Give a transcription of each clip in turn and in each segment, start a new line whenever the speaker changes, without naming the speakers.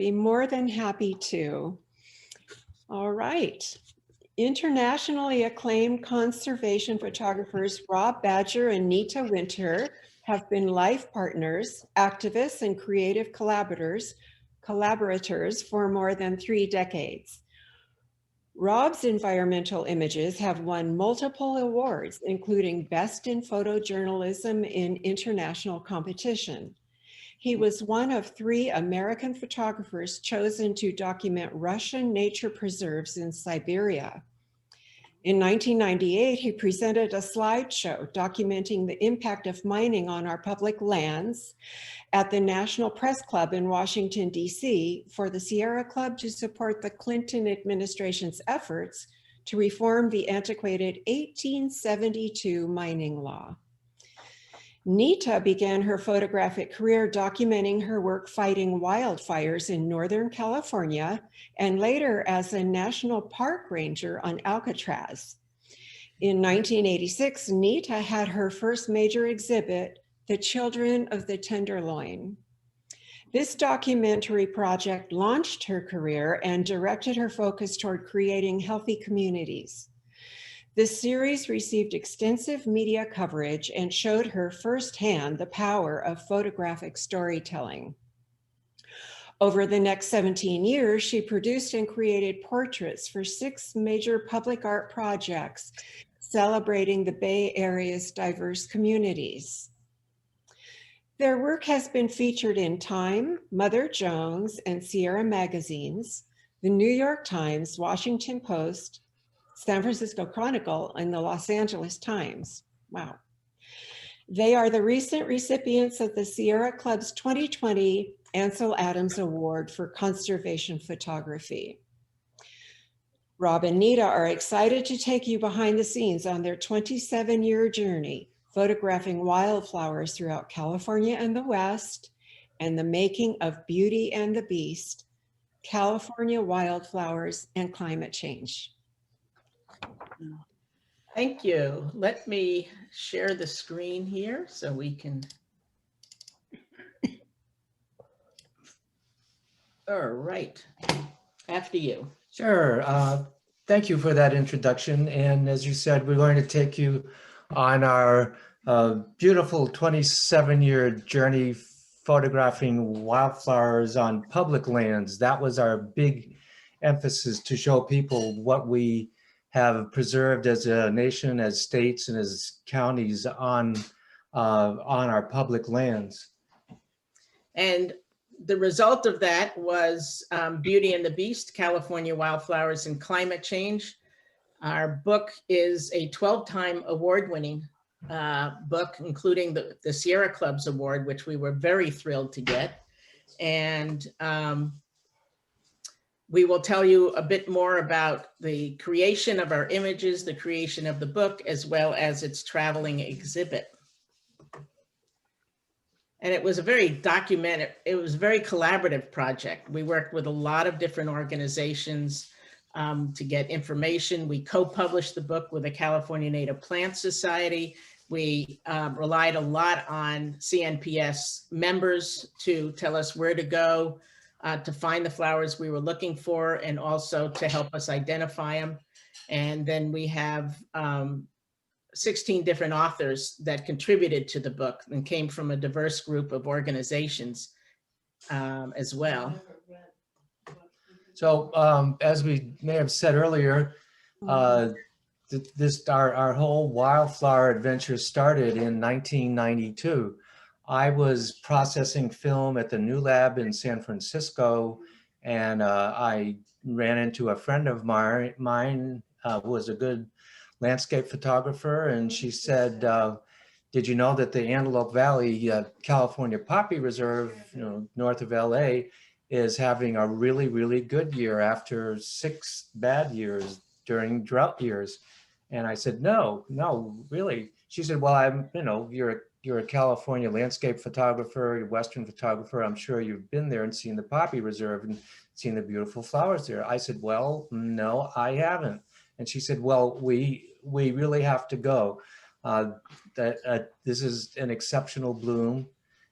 Be more than happy to. All right. Internationally acclaimed conservation photographers Rob Badger and Nita Winter have been life partners, activists, and creative collaborators for more than 3 decades. Rob's environmental images have won multiple awards, including Best in Photojournalism in International Competition. He was one of 3 American photographers chosen to document Russian nature preserves in Siberia. In 1998, he presented a slideshow documenting the impact of mining on our public lands at the National Press Club in Washington, D.C. for the Sierra Club to support the Clinton administration's efforts to reform the antiquated 1872 mining law. Nita began her photographic career documenting her work fighting wildfires in Northern California and later as a national park ranger on Alcatraz. In 1986, Nita had her first major exhibit, The Children of the Tenderloin. This documentary project launched her career and directed her focus toward creating healthy communities. This series received extensive media coverage and showed her firsthand the power of photographic storytelling. Over the next 17 years, she produced and created portraits for 6 major public art projects celebrating the Bay Area's diverse communities. Their work has been featured in Time, Mother Jones, and Sierra magazines, the New York Times, Washington Post, San Francisco Chronicle, and the Los Angeles Times. Wow. They are the recent recipients of the Sierra Club's 2020 Ansel Adams Award for Conservation Photography. Rob and Nita are excited to take you behind the scenes on their 27-year journey, photographing wildflowers throughout California and the West, and the making of Beauty and the Beast, California Wildflowers and Climate Change.
Thank you. Let me share the screen here so we can. All right, after you.
Sure. Thank you for that introduction. And as you said, we're going to take you on our beautiful 27-year journey photographing wildflowers on public lands. That was our big emphasis, to show people what we have preserved as a nation, as states, and as counties on our public lands.
And the result of that was Beauty and the Beast, California Wildflowers and Climate Change. Our book is a 12-time award-winning book, including the Sierra Club's award, which we were very thrilled to get. And we will tell you a bit more about the creation of our images, the creation of the book, as well as its traveling exhibit. And it was a very collaborative project. We worked with a lot of different organizations to get information. We co-published the book with the California Native Plant Society. We relied a lot on CNPS members to tell us where to go to find the flowers we were looking for, and also to help us identify them. And then we have 16 different authors that contributed to the book and came from a diverse group of organizations as well.
So as we may have said earlier, our whole wildflower adventure started in 1992. I was processing film at the New Lab in San Francisco, and I ran into a friend of mine who was a good landscape photographer, and she said, did you know that the Antelope Valley California Poppy Reserve, north of LA, is having a really, really good year after 6 bad years during drought years? And I said, no, really. She said, well, you're a California landscape photographer, Western photographer. I'm sure you've been there and seen the Poppy Reserve and seen the beautiful flowers there. I said, well, no, I haven't. And she said, well, we really have to go. This is an exceptional bloom.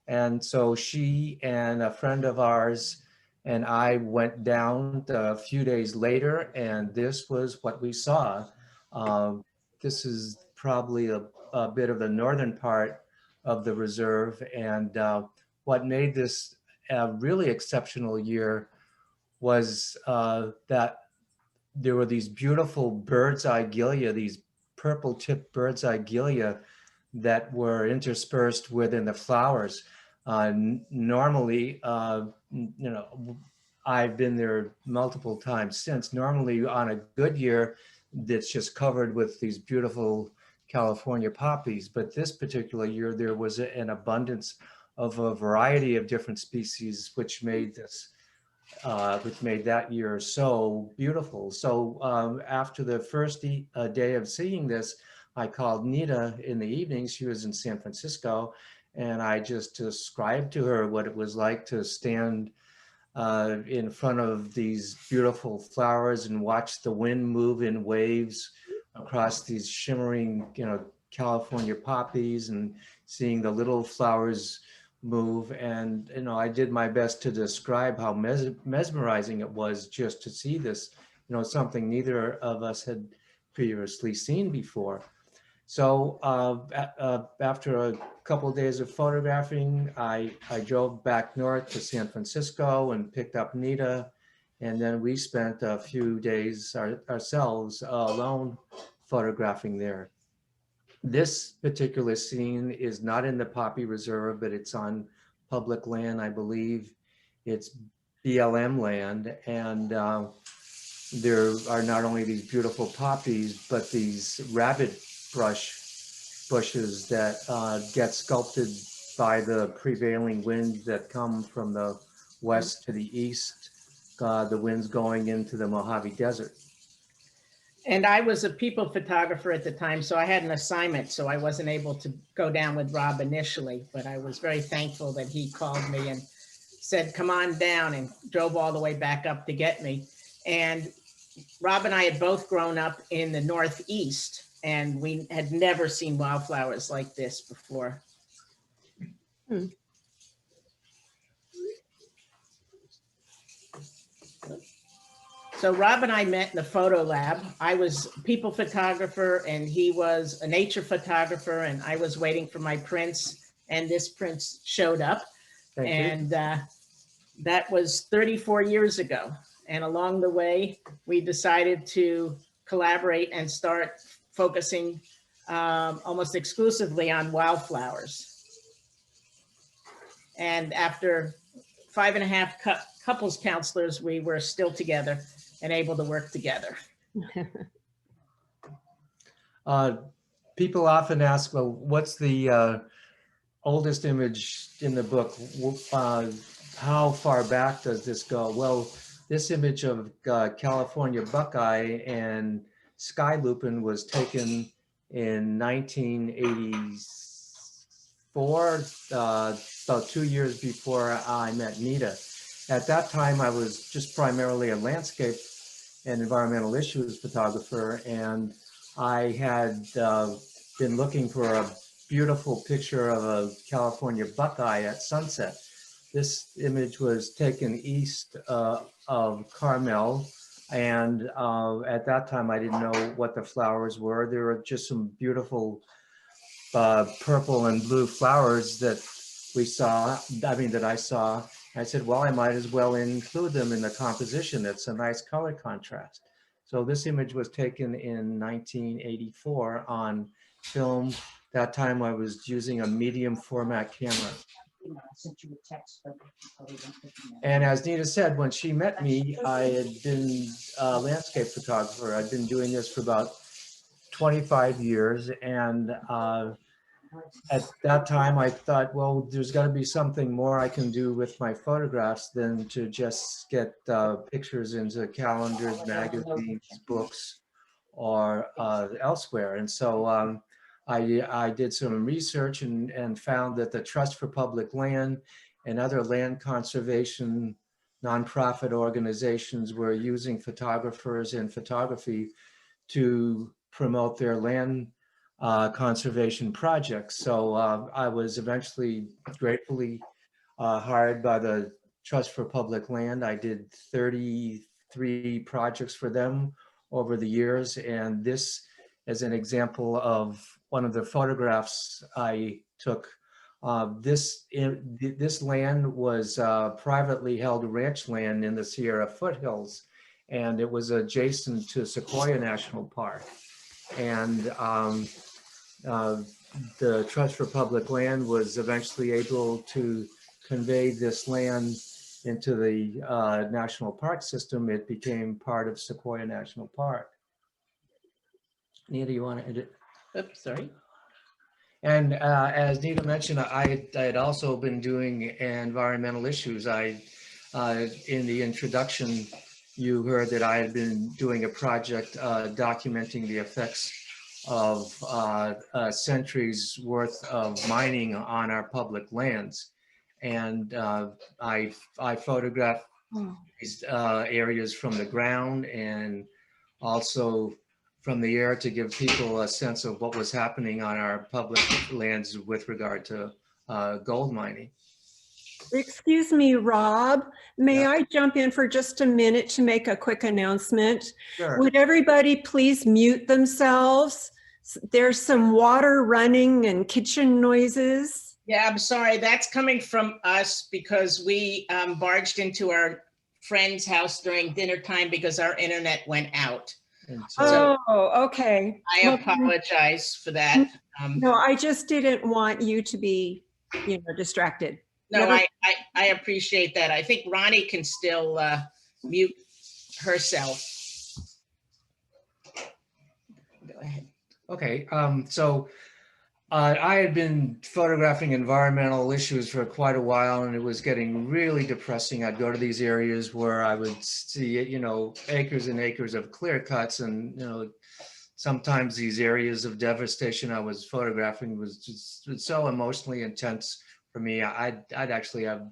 And so she and a friend of ours And I went down a few days later, and this was what we saw. Um, this is probably a bit of the northern part of the reserve. And what made this a really exceptional year was that there were these beautiful bird's eye gilia, these purple tipped bird's eye gilia that were interspersed within the flowers. Normally, I've been there multiple times since. Normally on a good year, that's just covered with these beautiful California poppies. But this particular year, there was an abundance of a variety of different species, which made that year so beautiful. So after the first day of seeing this, I called Nita in the evening. She was in San Francisco, and I just described to her what it was like to stand in front of these beautiful flowers and watch the wind move in waves across these shimmering, California poppies, and seeing the little flowers move. And, I did my best to describe how mesmerizing it was just to see this, something neither of us had previously seen before. So after a couple of days of photographing, I drove back north to San Francisco and picked up Nita. And then we spent a few days ourselves alone photographing there. This particular scene is not in the Poppy Reserve, but it's on public land, I believe. It's BLM land. And there are not only these beautiful poppies, but these rabbit bushes that get sculpted by the prevailing winds that come from the west to the east, the winds going into the Mojave Desert.
And I was a people photographer at the time, so I had an assignment, so I wasn't able to go down with Rob initially, but I was very thankful that he called me and said, come on down, and drove all the way back up to get me. And Rob and I had both grown up in the Northeast, and we had never seen wildflowers like this before. So Rob and I met in the photo lab. I was a people photographer and he was a nature photographer, and I was waiting for my prints, and this prince showed up. And that was 34 years ago. And along the way, we decided to collaborate and start focusing almost exclusively on wildflowers. And after 5.5 couples counselors, we were still together and able to work together.
People often ask, well, what's the oldest image in the book? How far back does this go? Well, this image of California buckeye and sky lupin was taken in 1984, about 2 years before I met Nita. At that time, I was just primarily a landscape and environmental issues photographer, and I had been looking for a beautiful picture of a California buckeye at sunset. This image was taken east of Carmel, and at that time I didn't know what the flowers were. There were just some beautiful purple and blue flowers that I saw. I said, well, I might as well include them in the composition. It's a nice color contrast. So this image was taken in 1984 on film. That time I was using a medium format camera. And as Nita said, when she met me, I had been a landscape photographer. I'd been doing this for about 25 years. And at that time, I thought, well, there's got to be something more I can do with my photographs than to just get pictures into calendars, magazines, books, or elsewhere. And so I did some research and found that the Trust for Public Land and other land conservation nonprofit organizations were using photographers and photography to promote their land conservation projects. So I was eventually gratefully hired by the Trust for Public Land. I did 33 projects for them over the years. And this is an example of one of the photographs I took. This land was privately held ranch land in the Sierra foothills, and it was adjacent to Sequoia National Park. And the Trust for Public Land was eventually able to convey this land into the national park system. It became part of Sequoia National Park. Nita, you want to edit?
Oops, sorry.
And as Nita mentioned, I had also been doing environmental issues. In the introduction, you heard that I had been doing a project documenting the effects of centuries worth of mining on our public lands. And I photographed these areas from the ground and also from the air to give people a sense of what was happening on our public lands with regard to gold mining.
Excuse me, Rob, may
Yeah.
I jump in for just a minute to make a quick announcement?
Sure.
Would everybody please mute themselves? There's some water running and kitchen noises.
Yeah, I'm sorry. That's coming from us because we barged into our friend's house during dinner time because our internet went out.
And so,
Oh, okay.
I apologize for that.
No, I just didn't want you to be, distracted.
No,
Never-
I appreciate that. I think Ronnie can still mute herself. Go ahead.
okay, so I had been photographing environmental issues for quite a while, and it was getting really depressing. I'd go to these areas where I would see, acres and acres of clear cuts, and sometimes these areas of devastation I was photographing was just so emotionally intense for me. I'd actually have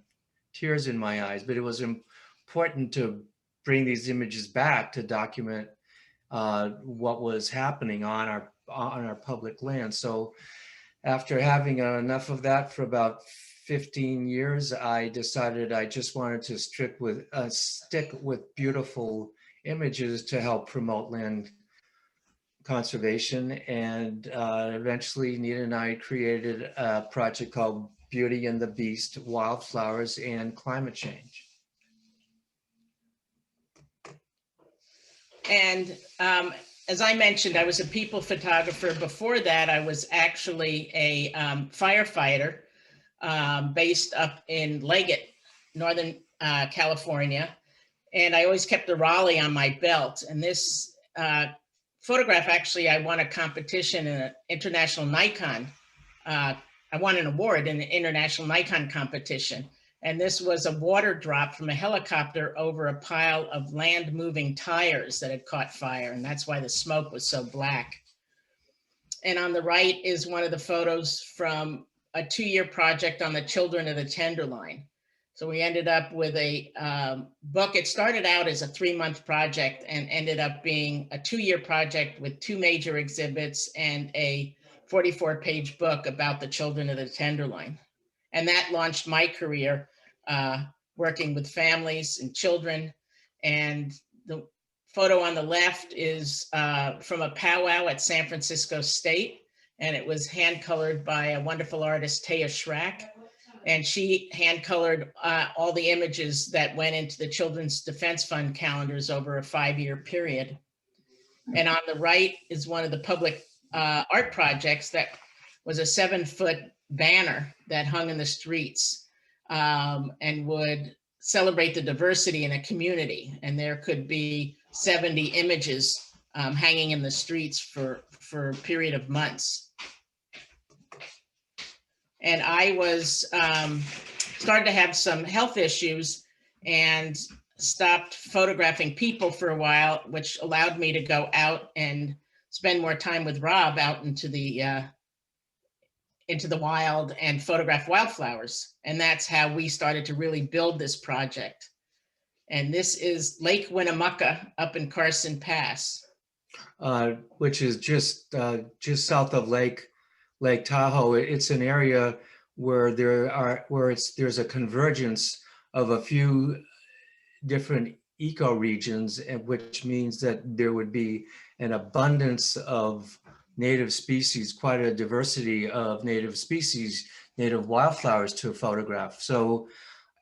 tears in my eyes, but it was important to bring these images back to document what was happening on our public land. So after having enough of that for about 15 years, I decided I just wanted to stick with beautiful images to help promote land conservation. And eventually Nita and I created a project called Beauty and the Beast, Wildflowers and Climate Change.
And as I mentioned, I was a people photographer. Before that, I was actually a firefighter based up in Leggett, Northern California. And I always kept a Raleigh on my belt. And this photograph, actually, I won a competition in an international Nikon. I won an award in an international Nikon competition. And this was a water drop from a helicopter over a pile of land moving tires that had caught fire. And that's why the smoke was so black. And on the right is one of the photos from a 2-year project on the children of the Tenderloin. So we ended up with a book. It started out as a 3-month project and ended up being a 2-year project with 2 major exhibits and a 44-page book about the children of the Tenderloin. And that launched my career working with families and children. And the photo on the left is from a powwow at San Francisco State. And it was hand colored by a wonderful artist, Taya Schrack. And she hand colored all the images that went into the Children's Defense Fund calendars over a 5-year period. And on the right is one of the public art projects that was a 7-foot banner that hung in the streets and would celebrate the diversity in a community. And there could be 70 images hanging in the streets for a period of months. And I was started to have some health issues and stopped photographing people for a while, which allowed me to go out and spend more time with Rob out into the wild and photograph wildflowers. And that's how we started to really build this project. And this is Lake Winnemucca up in Carson Pass.
Which is just south of Lake Tahoe. It's an area where there's a convergence of a few different ecoregions, which means that there would be an abundance of native species, quite a diversity of native species, native wildflowers to photograph. So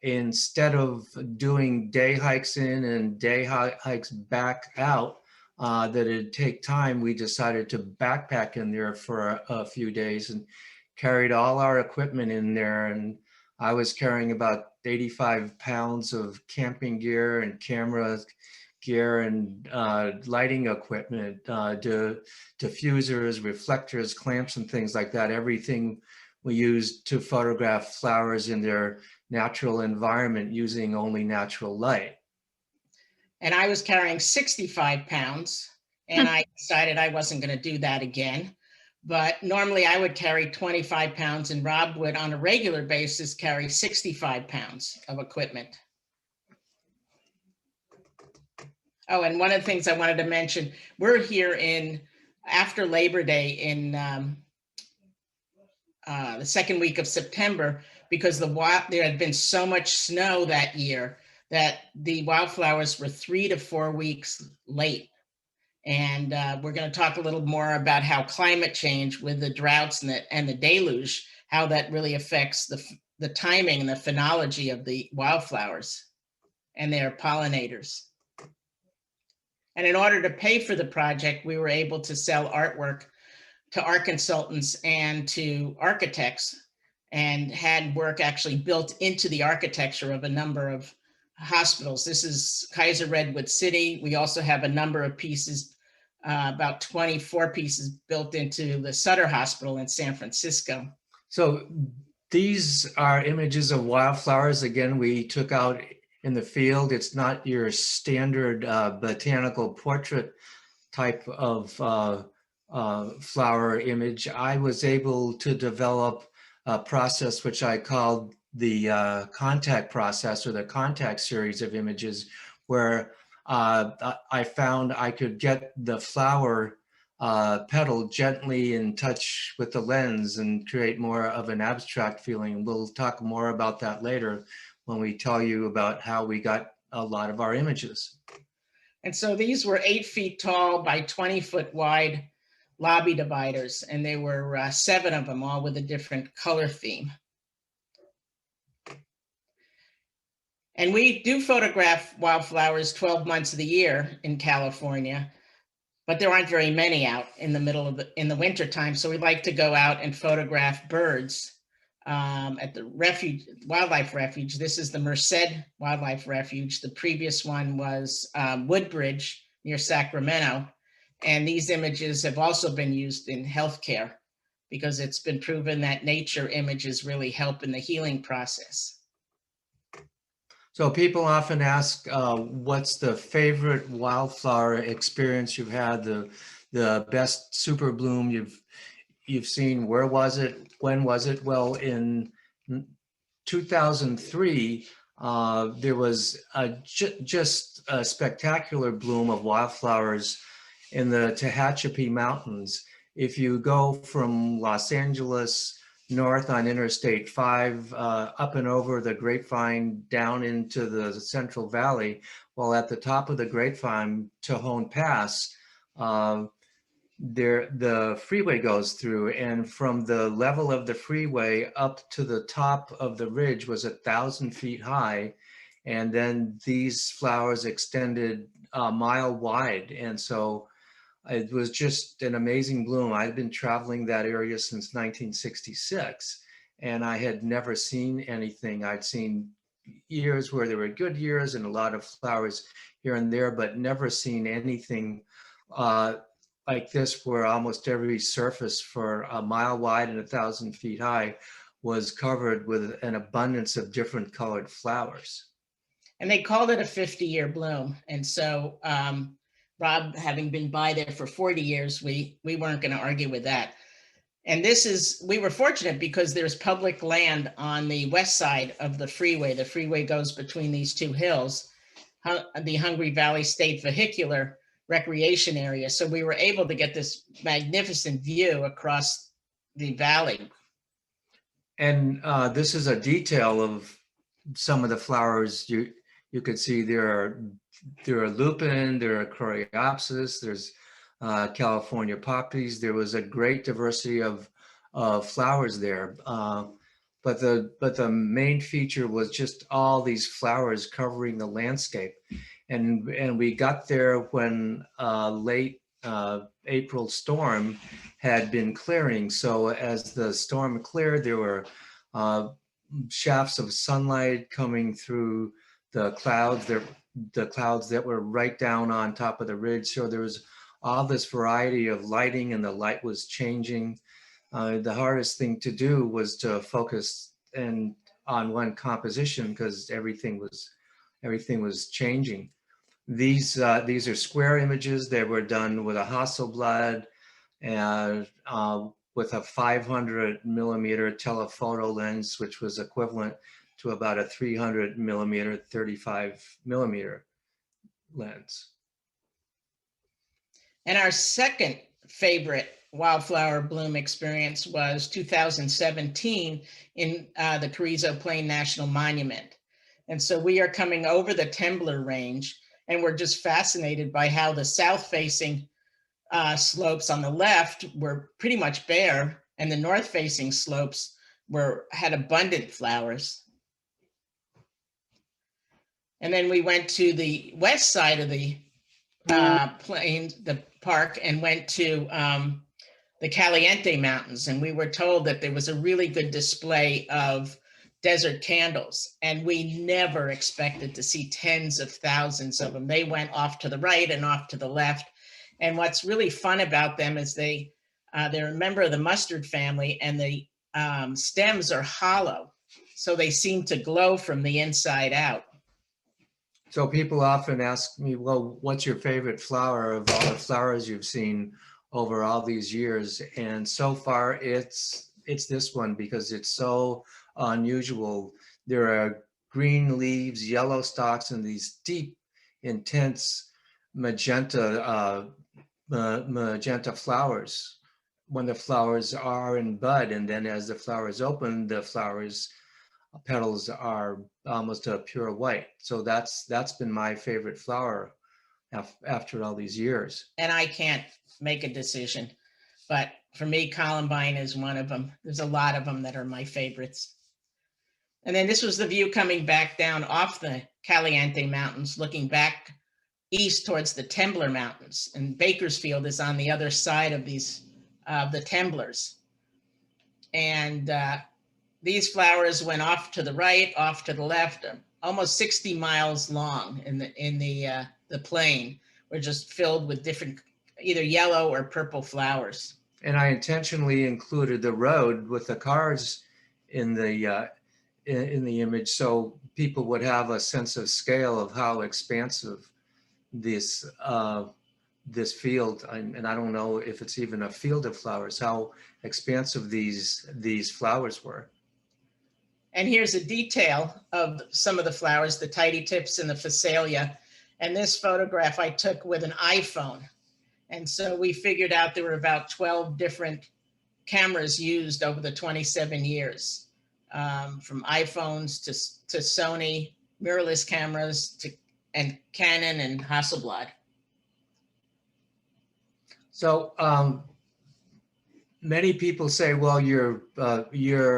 instead of doing day hikes in and day hikes back out, that it'd take time, we decided to backpack in there for a few days and carried all our equipment in there. And I was carrying about 85 pounds of camping gear and camera gear and lighting equipment, diffusers, reflectors, clamps, and things like that. Everything we used to photograph flowers in their natural environment using only natural light.
And I was carrying 65 pounds, and I decided I wasn't going to do that again. But normally I would carry 25 pounds, and Rob would, on a regular basis, carry 65 pounds of equipment. Oh, and one of the things I wanted to mention, we're here after Labor Day in the second week of September, because there had been so much snow that year that the wildflowers were 3 to 4 weeks late. And we're going to talk a little more about how climate change with the droughts and the deluge, how that really affects the timing and the phenology of the wildflowers and their pollinators. And in order to pay for the project, we were able to sell artwork to art consultants and to architects, and had work actually built into the architecture of a number of hospitals. This is Kaiser Redwood City. We also have a number of pieces, about 24 pieces built into the Sutter Hospital in San Francisco.
So these are images of wildflowers. Again, we took out in the field. It's not your standard botanical portrait type of flower image. I was able to develop a process which I called the contact process, or the contact series of images, where I found I could get the flower petal gently in touch with the lens and create more of an abstract feeling. We'll talk more about that later when we tell you about how we got a lot of our images.
And so these were 8 feet tall by 20-foot wide lobby dividers, and there were 7 of them, all with a different color theme. And we do photograph wildflowers 12 months of the year in California, but there aren't very many out in the winter time. So we like to go out and photograph birds at the wildlife refuge. This is the Merced Wildlife Refuge. The previous one was Woodbridge near Sacramento. And these images have also been used in healthcare, because it's been proven that nature images really help in the healing process.
So people often ask, what's the favorite wildflower experience you've had, the best super bloom you've seen? Where was it? When was it? Well, in 2003, there was just a spectacular bloom of wildflowers in the Tehachapi Mountains. If you go from Los Angeles north on Interstate 5, up and over the Grapevine down into the Central Valley, while at the top of the Grapevine, Tejon Pass, the freeway goes through, and from the level of the freeway up to the top of the ridge was 1,000 feet high. And then these flowers extended a mile wide. And so it was just an amazing bloom. I'd been traveling that area since 1966, and I had never seen anything. I'd seen years where there were good years and a lot of flowers here and there, but never seen anything like this, where almost every surface for a mile wide and 1,000 feet high was covered with an abundance of different colored flowers.
And they called it a 50-year bloom. And so Rob, having been by there for 40 years, we weren't going to argue with that. And we were fortunate because there's public land on the west side of the freeway. The freeway goes between these 2 hills, the Hungry Valley State Vehicular Recreation Area. So we were able to get this magnificent view across the valley.
And this is a detail of some of the flowers you could see there are lupin, there are coreopsis, there's California poppies. There was a great diversity of flowers there. But the main feature was just all these flowers covering the landscape. And we got there when late April storm had been clearing. So as the storm cleared, there were shafts of sunlight coming through the clouds. The clouds that were right down on top of the ridge. So there was all this variety of lighting, and the light was changing. The hardest thing to do was to focus on one composition, because everything was changing. These are square images. They were done with a Hasselblad and with a 500 millimeter telephoto lens, which was equivalent to about a 300 millimeter, 35 millimeter lens.
And our second favorite wildflower bloom experience was 2017 in the Carrizo Plain National Monument. And so we are coming over the Tembler Range, and we're just fascinated by how the south-facing slopes on the left were pretty much bare, and the north-facing slopes had abundant flowers. And then we went to the west side of the plain, the park, and went to the Caliente Mountains. And we were told that there was a really good display of desert candles. And we never expected to see tens of thousands of them. They went off to the right and off to the left. And what's really fun about them is they're a member of the mustard family, and the stems are hollow. So they seem to glow from the inside out.
So people often ask me, well, what's your favorite flower of all the flowers you've seen over all these years? And so far it's this one, because it's so unusual. There are green leaves, yellow stalks, and these deep, intense magenta flowers when the flowers are in bud. And then as the flowers open, the petals are almost a pure white. So that's been my favorite flower after all these years.
And I can't make a decision, but for me, Columbine is one of them. There's a lot of them that are my favorites. And then this was the view coming back down off the Caliente Mountains, looking back east towards the Tembler Mountains. And Bakersfield is on the other side of the Temblers. And these flowers went off to the right, off to the left, almost 60 miles long in the plain. Were just filled with different, either yellow or purple flowers.
And I intentionally included the road with the cars in the image, so people would have a sense of scale of how expansive this field, and I don't know if it's even a field of flowers, how expansive these flowers were.
And here's a detail of some of the flowers, the tidy tips and the phacelia. And this photograph I took with an iPhone. And so we figured out there were about 12 different cameras used over the 27 years, from iPhones to Sony, mirrorless cameras, and Canon and Hasselblad.
So many people say, well, your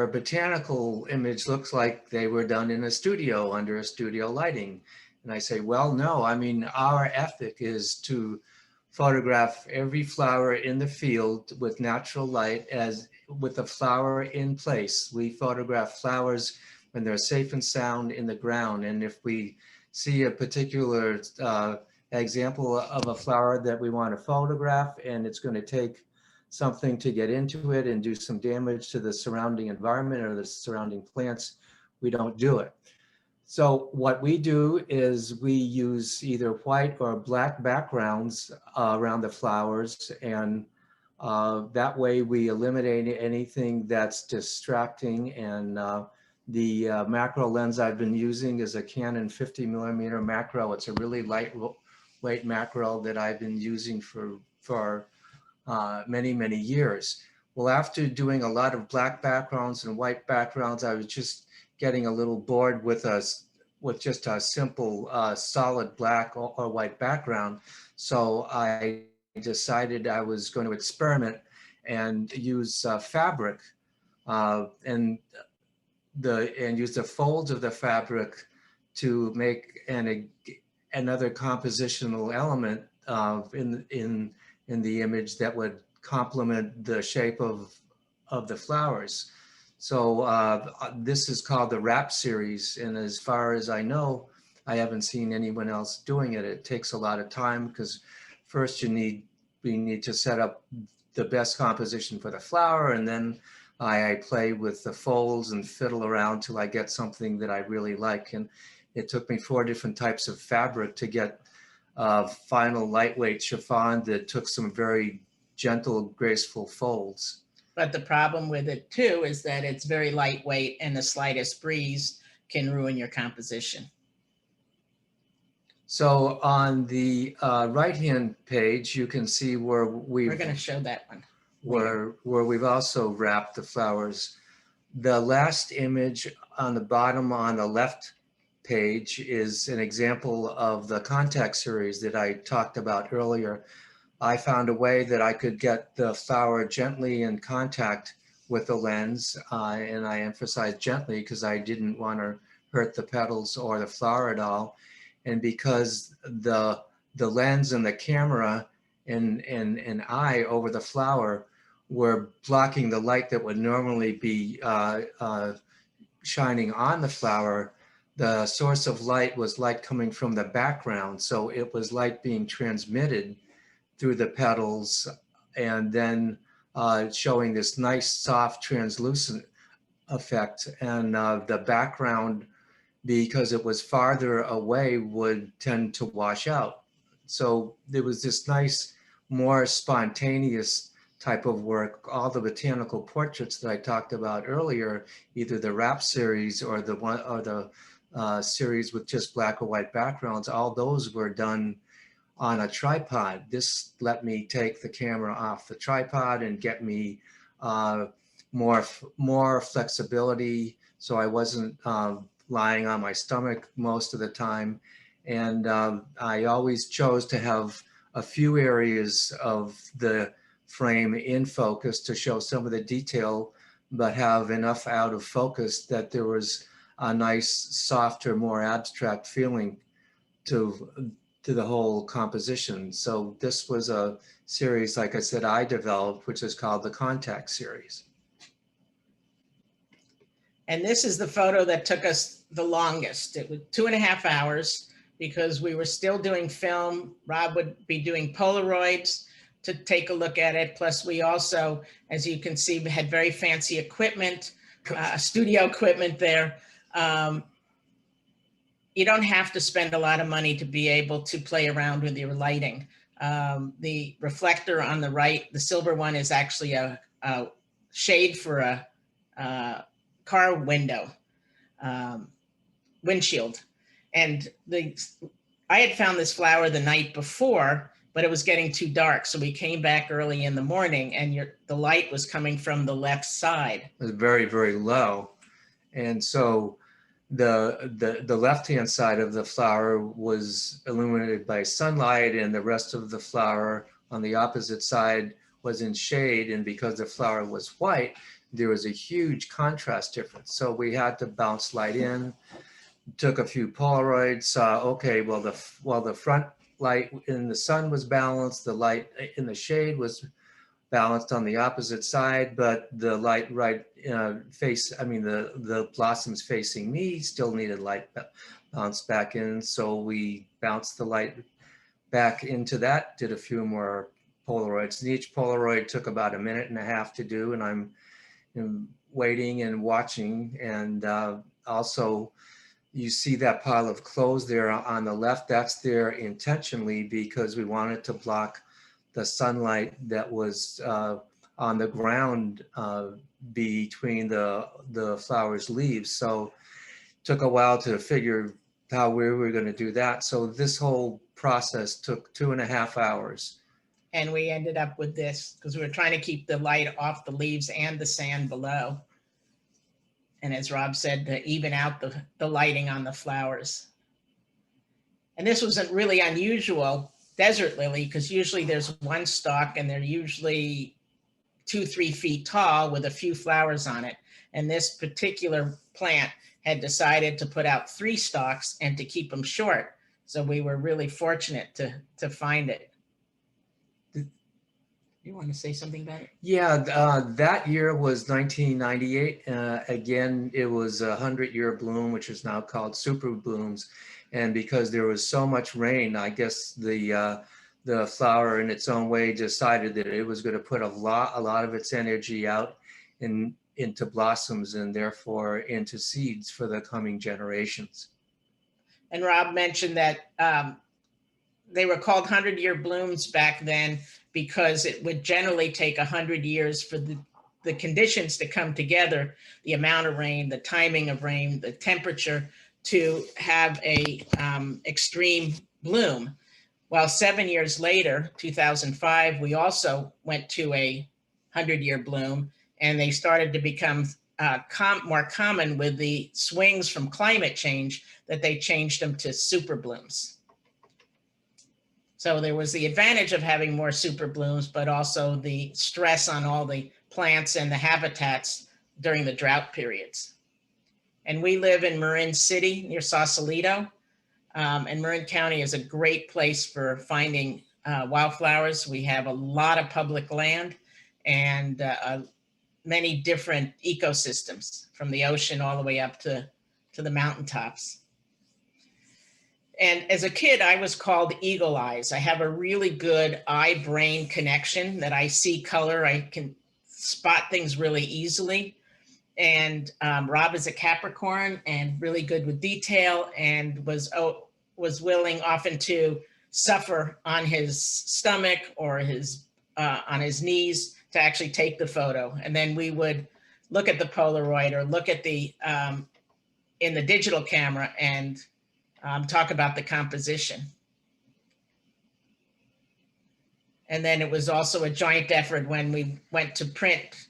botanical image looks like they were done in a studio under a studio lighting. And I say, well, no, I mean, our ethic is to photograph every flower in the field with natural light, as with the flower in place. We photograph flowers when they're safe and sound in the ground. And if we see a particular example of a flower that we want to photograph, and it's going to take something to get into it and do some damage to the surrounding environment or the surrounding plants, we don't do it. So what we do is we use either white or black backgrounds around the flowers, and that way we eliminate anything that's distracting. And the macro lens I've been using is a Canon 50 millimeter macro. It's a really lightweight macro that I've been using for many, many years. Well, after doing a lot of black backgrounds and white backgrounds, I was just getting a little bored with just a simple solid black or white background. So I decided I was going to experiment and use fabric and use the folds of the fabric to make another compositional element in the image that would complement the shape of the flowers. So this is called the wrap series, and as far as I know, I haven't seen anyone else doing it. It takes a lot of time because first we need to set up the best composition for the flower, and then I play with the folds and fiddle around till I get something that I really like. And it took me 4 different types of fabric to get final lightweight chiffon that took some very gentle, graceful folds.
But the problem with it too is that it's very lightweight and the slightest breeze can ruin your composition.
So on the right-hand page, you can see where we're
going to show that one.
Where we've also wrapped the flowers. The last image on the bottom on the left page is an example of the contact series that I talked about earlier. I found a way that I could get the flower gently in contact with the lens, and I emphasize gently because I didn't want to hurt the petals or the flower at all. And because the lens and the camera and eye over the flower were blocking the light that would normally be shining on the flower, the source of light was light coming from the background. So it was light being transmitted through the petals and then showing this nice, soft, translucent effect. And the background, because it was farther away, would tend to wash out. So there was this nice, more spontaneous type of work. All the botanical portraits that I talked about earlier, either the wrap series or the series with just black or white backgrounds, all those were done on a tripod. This let me take the camera off the tripod and get me more flexibility, so I wasn't lying on my stomach most of the time. And I always chose to have a few areas of the frame in focus to show some of the detail, but have enough out of focus that there was a nice, softer, more abstract feeling to the whole composition. So this was a series, like I said, I developed, which is called the Contact series.
And this is the photo that took us the longest. It was 2.5 hours because we were still doing film. Rob would be doing Polaroids to take a look at it. Plus we also, as you can see, we had very fancy equipment, studio equipment there. You don't have to spend a lot of money to be able to play around with your lighting. The reflector on the right, the silver one, is actually a shade for a car window, windshield. And I had found this flower the night before, but it was getting too dark. So we came back early in the morning and the light was coming from the left side.
It was very, very low. And so the left-hand side of the flower was illuminated by sunlight, and the rest of the flower on the opposite side was in shade. And because the flower was white, there was a huge contrast difference. So we had to bounce light in, took a few Polaroids, saw, okay, well, the front light in the sun was balanced, the light in the shade was balanced on the opposite side, but the light the blossoms facing me still needed light bounce back in. So we bounced the light back into that, did a few more Polaroids. And each Polaroid took about 1.5 minutes to do, and I'm waiting and watching. And also, you see that pile of clothes there on the left, that's there intentionally because we wanted to block the sunlight that was on the ground between the flower's leaves. So it took a while to figure how we were going to do that. So this whole process took 2.5 hours.
And we ended up with this because we were trying to keep the light off the leaves and the sand below. And as Rob said, to even out the lighting on the flowers. And this wasn't really unusual, desert lily, because usually there's one stalk and they're usually 2-3 feet tall with a few flowers on it. And this particular plant had decided to put out 3 stalks and to keep them short. So we were really fortunate to find it. You want to say something about it?
Yeah, that year was 1998. Again, it was a 100-year bloom, which is now called super blooms. And because there was so much rain, I guess the flower in its own way decided that it was going to put a lot of its energy out into blossoms and therefore into seeds for the coming generations.
And Rob mentioned that they were called 100-year blooms back then because it would generally take 100 years for the conditions to come together, the amount of rain, the timing of rain, the temperature, to have a extreme bloom. Well, 7 years later, 2005, we also went to a 100-year bloom, and they started to become more common with the swings from climate change, that they changed them to super blooms. So there was the advantage of having more super blooms, but also the stress on all the plants and the habitats during the drought periods. And we live in Marin City near Sausalito. And Marin County is a great place for finding wildflowers. We have a lot of public land and many different ecosystems, from the ocean all the way up to the mountaintops. And as a kid, I was called Eagle Eyes. I have a really good eye-brain connection, that I see color. I can spot things really easily. And Rob is a Capricorn and really good with detail, and was willing often to suffer on his stomach or on his knees to actually take the photo. And then we would look at the Polaroid or look at in the digital camera and talk about the composition. And then it was also a joint effort when we went to print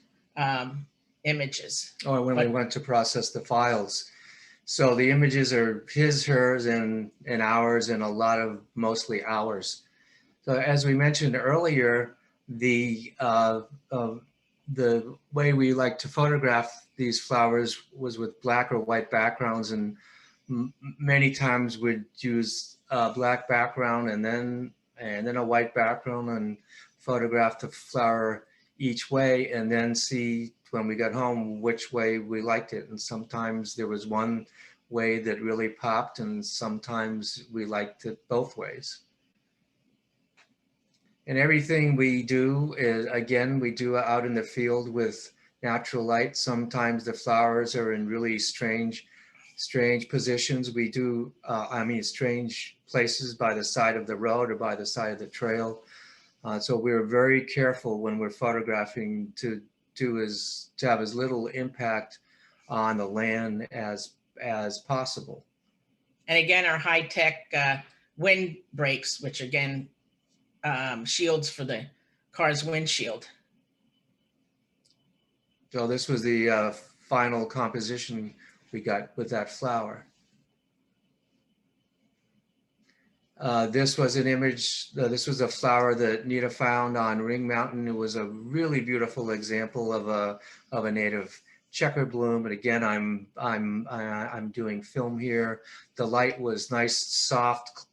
images.
Or when we went to process the files. So the images are his, hers, and ours, and a lot of mostly ours. So as we mentioned earlier, the way we like to photograph these flowers was with black or white backgrounds, and many times we'd use a black background and then a white background and photograph the flower each way, and then see when we got home which way we liked it. And sometimes there was one way that really popped, and sometimes we liked it both ways. And everything we do is, again, we do out in the field with natural light. Sometimes the flowers are in really strange positions. We do, strange places by the side of the road or by the side of the trail. So we're very careful when we're photographing to have as little impact on the land as possible.
And again, our high-tech wind brakes, which again, shields for the car's windshield.
So this was the final composition we got with that flower. This was an image, this was a flower that Nita found on Ring Mountain. It was a really beautiful example of a native checker bloom. And again, I'm doing film here. The light was nice, soft,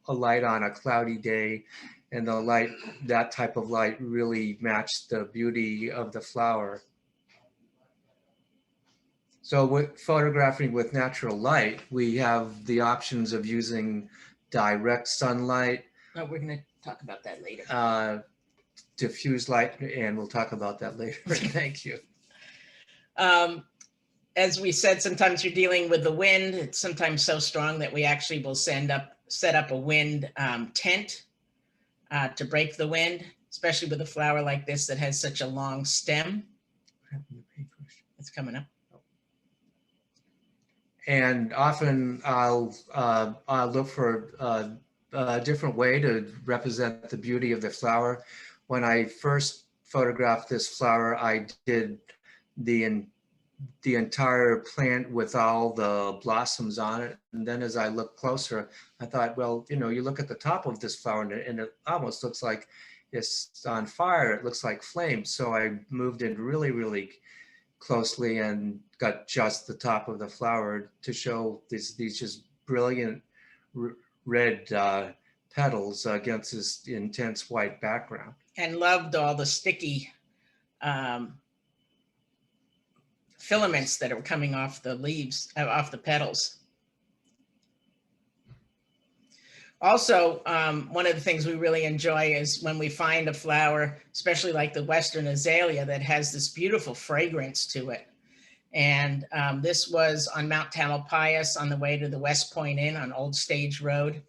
a light on a cloudy day. And the light, that type of light, really matched the beauty of the flower. So with photographing with natural light, we have the options of using direct sunlight.
Oh, we're going to talk about that later.
Diffuse light, and we'll talk about that later. Thank you.
As we said, sometimes you're dealing with the wind. It's sometimes so strong that we actually will set up a wind tent to break the wind, especially with a flower like this that has such a long stem. It's coming up.
And often I'll look for a different way to represent the beauty of the flower. When I first photographed this flower, I did the the entire plant with all the blossoms on it. And then as I looked closer, I thought, well, you know, you look at the top of this flower and it almost looks like it's on fire. It looks like flames. So I moved in really, really closely and got just the top of the flower to show these just brilliant red petals against this intense white background.
And loved all the sticky filaments that are coming off the leaves, off the petals. Also, one of the things we really enjoy is when we find a flower, especially like the Western azalea, that has this beautiful fragrance to it. And this was on Mount Tamalpais on the way to the West Point Inn on Old Stage Road.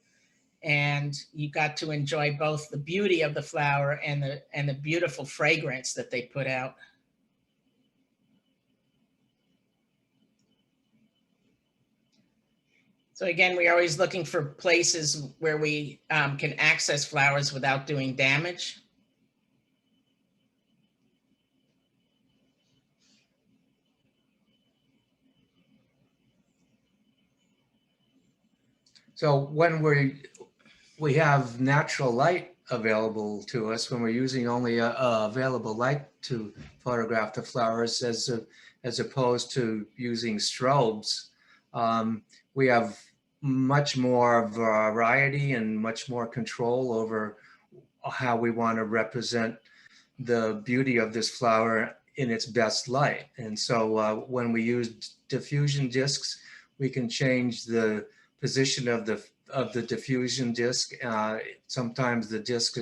And you got to enjoy both the beauty of the flower and the beautiful fragrance that they put out. So again, we're always looking for places where we can access flowers without doing damage.
So when we have natural light available to us, when we're using only available light to photograph the flowers as opposed to using strobes, we have much more variety and much more control over how we want to represent the beauty of this flower in its best light. And so when we use diffusion discs, we can change the position of the diffusion disc. Sometimes the disc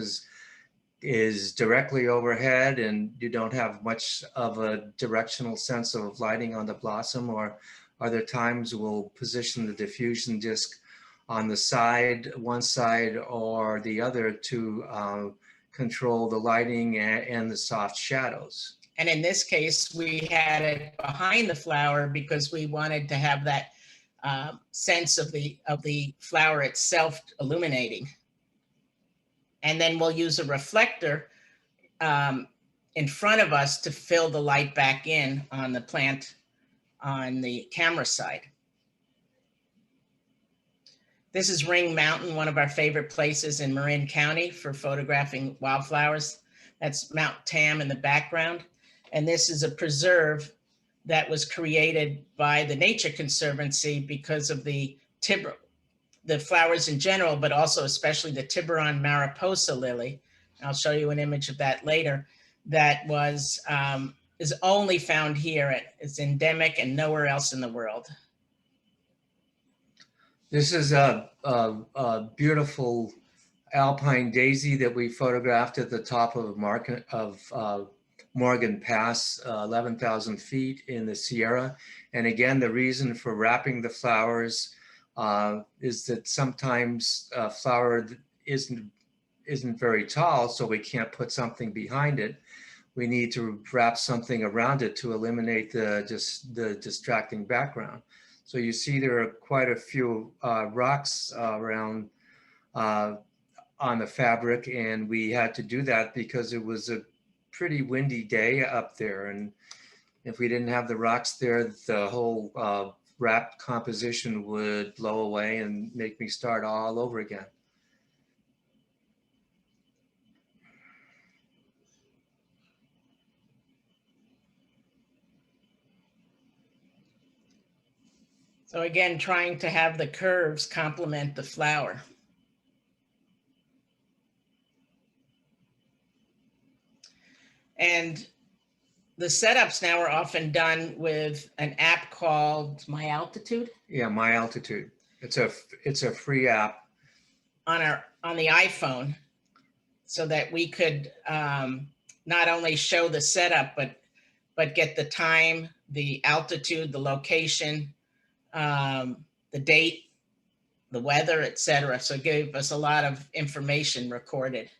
is directly overhead and you don't have much of a directional sense of lighting on the blossom, or other times we'll position the diffusion disc on the side, one side or the other to control the lighting and the soft shadows.
And in this case, we had it behind the flower because we wanted to have that sense of the flower itself illuminating. And then we'll use a reflector in front of us to fill the light back in on the plant on the camera side. This is Ring Mountain, one of our favorite places in Marin County for photographing wildflowers. That's Mount Tam in the background. And this is a preserve that was created by the Nature Conservancy because of the flowers in general, but also especially the Tiburon mariposa lily. I'll show you an image of that later. That was is only found here. It's endemic and nowhere else in the world.
This is a beautiful alpine daisy that we photographed at the top of Morgan Pass, 11,000 feet in the Sierra. And again, the reason for wrapping the flowers is that sometimes a flower isn't very tall, so we can't put something behind it. We need to wrap something around it to eliminate the distracting background. So you see there are quite a few rocks around on the fabric, and we had to do that because it was a pretty windy day up there. And if we didn't have the rocks there, the whole wrapped composition would blow away and make me start all over again.
So again, trying to have the curves complement the flower. And the setups now are often done with an app called My Altitude.
Yeah, My Altitude. It's a free app
on the iPhone, so that we could not only show the setup, but get the time, the altitude, the location, the date, the weather, etc. So it gave us a lot of information recorded.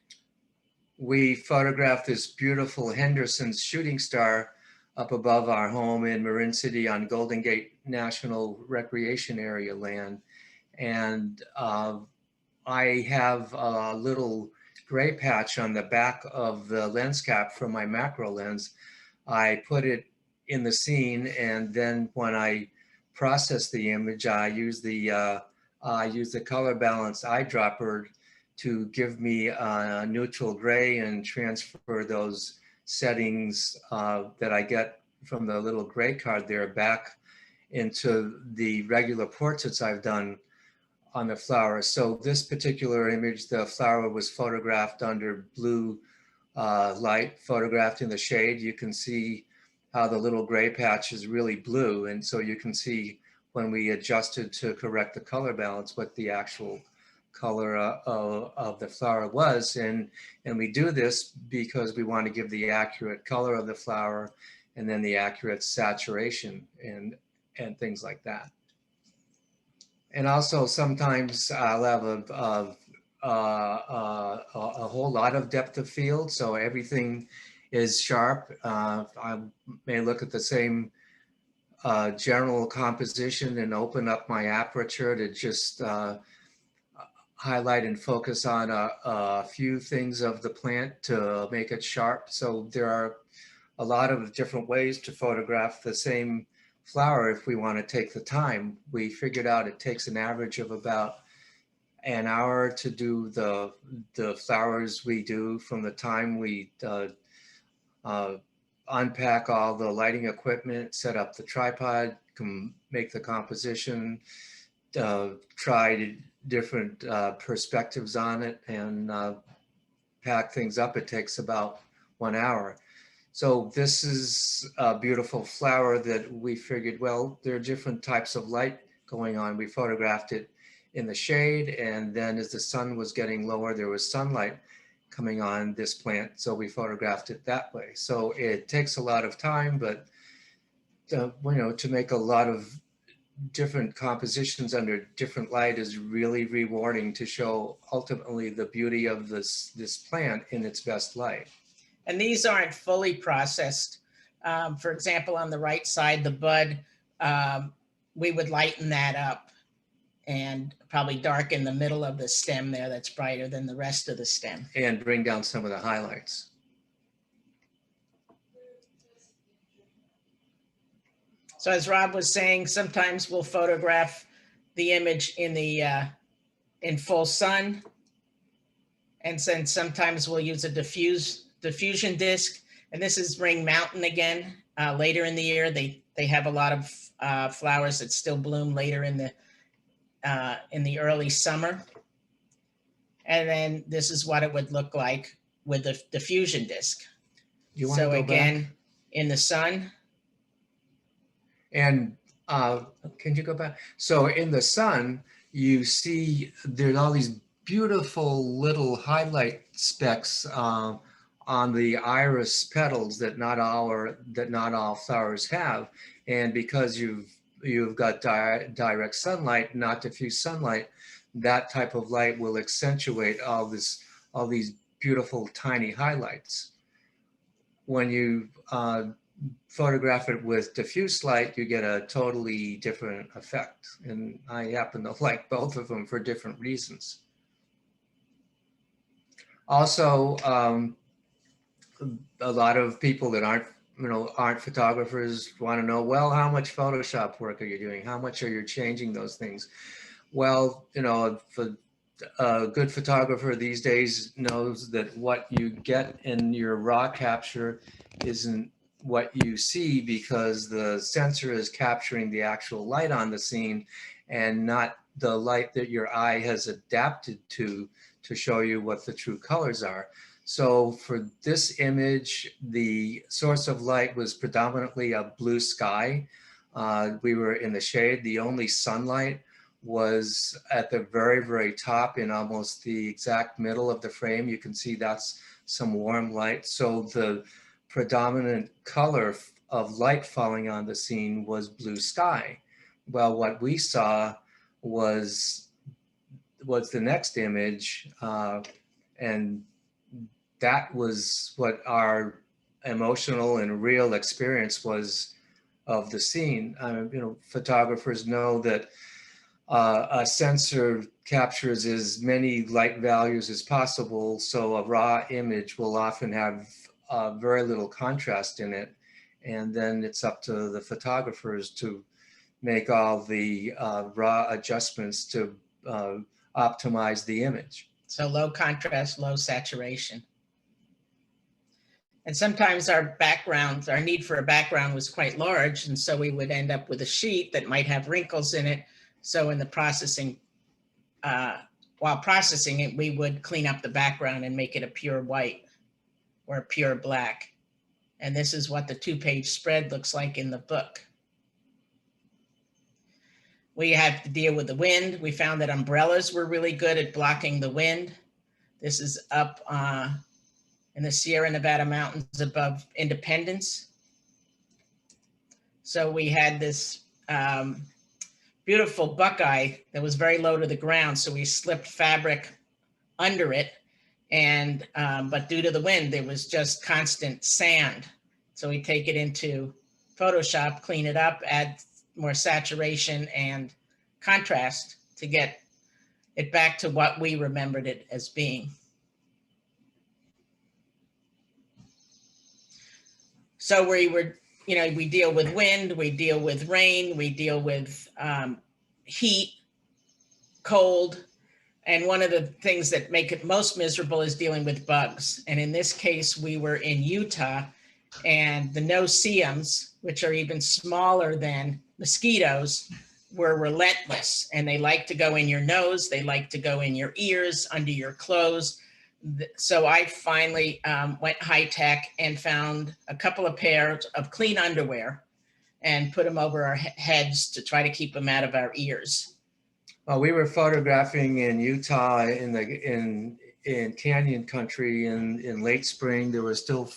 We photographed this beautiful Henderson's shooting star up above our home in Marin City on Golden Gate National Recreation Area land. And I have a little gray patch on the back of the lens cap from my macro lens. I put it in the scene, and then when I process the image, I use the color balance eyedropper to give me a neutral gray and transfer those settings that I get from the little gray card there back into the regular portraits I've done on the flower. So this particular image, the flower was photographed under blue light, photographed in the shade. You can see how the little gray patch is really blue. And so you can see when we adjusted to correct the color balance, what the actual color of the flower was. And we do this because we want to give the accurate color of the flower and then the accurate saturation and things like that. And also sometimes I'll have a whole lot of depth of field, so everything is sharp. I may look at the same general composition and open up my aperture to just highlight and focus on a few things of the plant to make it sharp. So there are a lot of different ways to photograph the same flower if we want to take the time. We figured out it takes an average of about an hour to do the flowers we do, from the time we unpack all the lighting equipment, set up the tripod, make the composition, try different perspectives on it, and pack things up. It takes about 1 hour. So this is a beautiful flower that we figured, well, there are different types of light going on. We photographed it in the shade, and then as the sun was getting lower, there was sunlight coming on this plant, so we photographed it that way. So it takes a lot of time, but you know, to make a lot of different compositions under different light is really rewarding to show ultimately the beauty of this plant in its best light.
And these aren't fully processed. For example, on the right side, the bud, we would lighten that up and probably darken the middle of the stem there that's brighter than the rest of the stem.
And bring down some of the highlights.
So as Rob was saying, sometimes we'll photograph the image in full sun. And then sometimes we'll use a diffusion disc. And this is Ring Mountain again. Later in the year, they have a lot of flowers that still bloom later in the early summer. And then this is what it would look like with the diffusion disc. So again, back? In the sun.
And can you go back? So in the sun, you see there's all these beautiful little highlight specks on the iris petals that not all flowers have. And because you've got direct sunlight, not diffuse sunlight, that type of light will accentuate all these beautiful tiny highlights. When you photograph it with diffuse light, you get a totally different effect. And I happen to like both of them for different reasons. Also, a lot of people that aren't photographers want to know, well, how much Photoshop work are you doing? How much are you changing those things? Well, a good photographer these days knows that what you get in your raw capture isn't what you see, because the sensor is capturing the actual light on the scene and not the light that your eye has adapted to show you what the true colors are. So for this image, the source of light was predominantly a blue sky. We were in the shade. The only sunlight was at the very, very top in almost the exact middle of the frame. You can see that's some warm light. So the predominant color of light falling on the scene was blue sky. Well, what we saw was the next image, and that was what our emotional and real experience was of the scene. Photographers know that a sensor captures as many light values as possible, so a raw image will often have very little contrast in it. And then it's up to the photographers to make all the raw adjustments to optimize the image.
So low contrast, low saturation. And sometimes our backgrounds, our need for a background was quite large. And so we would end up with a sheet that might have wrinkles in it. So in the processing, while processing it, we would clean up the background and make it a pure white or a pure black. And this is what the 2-page spread looks like in the book. We had to deal with the wind. We found that umbrellas were really good at blocking the wind. This is up in the Sierra Nevada mountains above Independence. So we had this beautiful buckeye that was very low to the ground. So we slipped fabric under it. And but due to the wind, there was just constant sand. So we take it into Photoshop, clean it up, add more saturation and contrast to get it back to what we remembered it as being. So we were, we deal with wind, we deal with rain, we deal with heat, cold. And one of the things that make it most miserable is dealing with bugs. And in this case, we were in Utah, and the no-see-ums, which are even smaller than mosquitoes, were relentless. And they like to go in your nose, they like to go in your ears, under your clothes. So I finally went high tech and found a couple of pairs of clean underwear and put them over our heads to try to keep them out of our ears.
Well, we were photographing in Utah in canyon country in late spring. There were still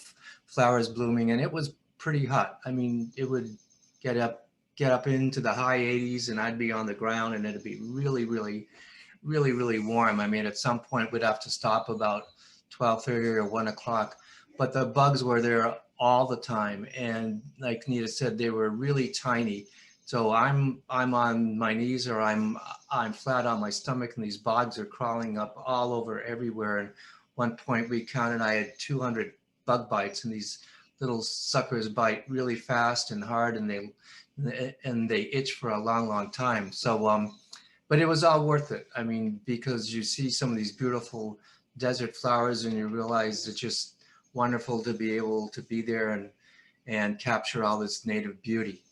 flowers blooming, and it was pretty hot. I mean, it would get up into the high 80s, and I'd be on the ground, and it'd be really, really, really, really warm. I mean, at some point we'd have to stop about 12:30 or 1 o'clock, but the bugs were there all the time. And like Nita said, they were really tiny. So I'm on my knees, or I'm flat on my stomach, and these bugs are crawling up all over everywhere. And one point we counted, I had 200 bug bites, and these little suckers bite really fast and hard, and they itch for a long, long time. So, but it was all worth it. I mean, because you see some of these beautiful desert flowers, and you realize it's just wonderful to be able to be there and capture all this native beauty.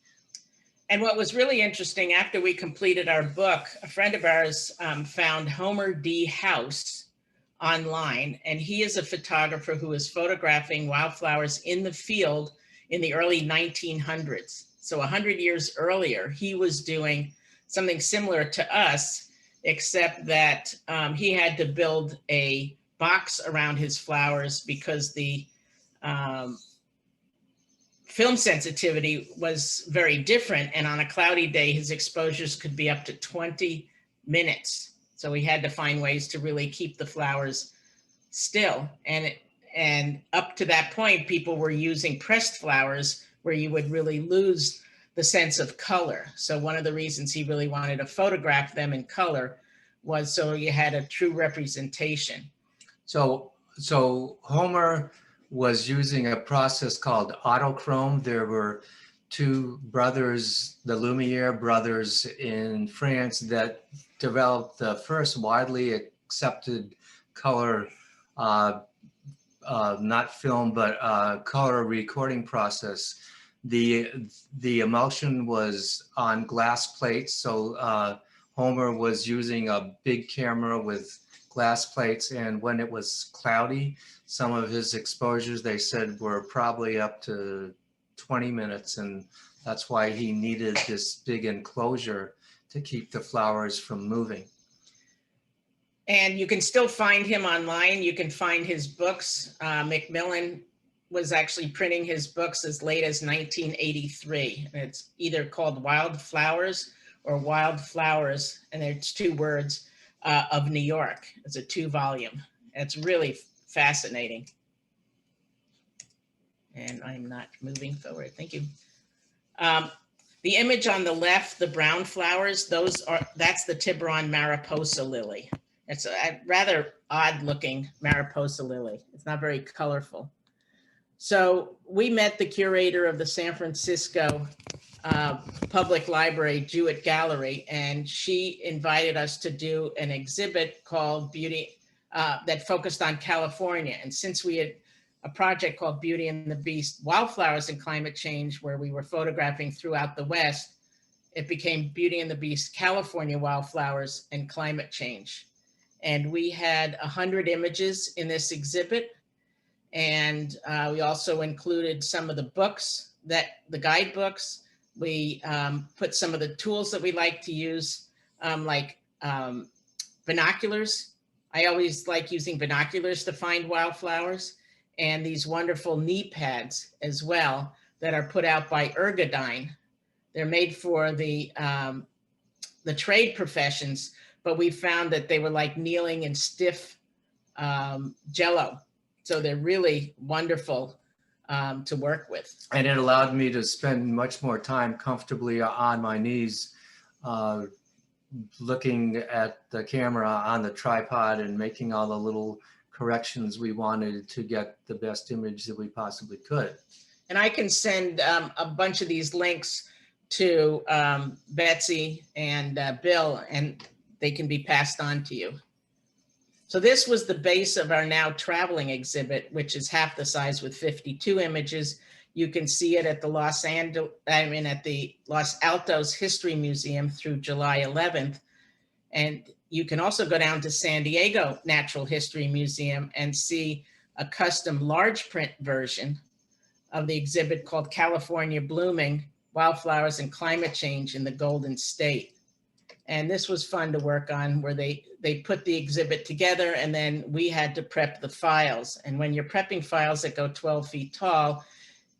And what was really interesting, after we completed our book, a friend of ours found Homer D. House online, and he is a photographer who is photographing wildflowers in the field in the early 1900s. So 100 years earlier, he was doing something similar to us, except that he had to build a box around his flowers because the film sensitivity was very different. And on a cloudy day, his exposures could be up to 20 minutes. So we had to find ways to really keep the flowers still. And up to that point, people were using pressed flowers where you would really lose the sense of color. So one of the reasons he really wanted to photograph them in color was so you had a true representation.
So Homer was using a process called autochrome. There were two brothers, the Lumiere brothers in France, that developed the first widely accepted color, not film, but color recording process. The emulsion was on glass plates. So Homer was using a big camera with glass plates, and when it was cloudy, some of his exposures, they said, were probably up to 20 minutes, and that's why he needed this big enclosure to keep the flowers from moving.
And you can still find him online. You can find his books. Macmillan was actually printing his books as late as 1983. And it's either called Wildflowers or Wildflowers, and it's two words, of New York. It's a 2-volume. It's really fascinating. And I'm not moving forward. Thank you. The image on the left, the brown flowers, that's the Tiburon Mariposa lily. It's a rather odd looking Mariposa lily. It's not very colorful. So we met the curator of the San Francisco Public Library Jewett Gallery, and she invited us to do an exhibit called Beauty that focused on California. And since we had a project called Beauty and the Beast, Wildflowers and Climate Change, where we were photographing throughout the West, it became Beauty and the Beast, California Wildflowers and Climate Change. And we had 100 images in this exhibit. And we also included some of the books, the guidebooks. We put some of the tools that we like to use, like binoculars. I always like using binoculars to find wildflowers, and these wonderful knee pads as well that are put out by Ergodyne. They're made for the trade professions, but we found that they were like kneeling in stiff Jello. So they're really wonderful to work with.
And it allowed me to spend much more time comfortably on my knees, looking at the camera on the tripod and making all the little corrections we wanted to get the best image that we possibly could.
And I can send a bunch of these links to Betsy and Bill, and they can be passed on to you. So this was the base of our now traveling exhibit, which is half the size with 52 images. You can see it at the Los Altos History Museum through July 11th. And you can also go down to San Diego Natural History Museum and see a custom large print version of the exhibit called California Blooming, Wildflowers and Climate Change in the Golden State. And this was fun to work on, where they put the exhibit together and then we had to prep the files. And when you're prepping files that go 12 feet tall,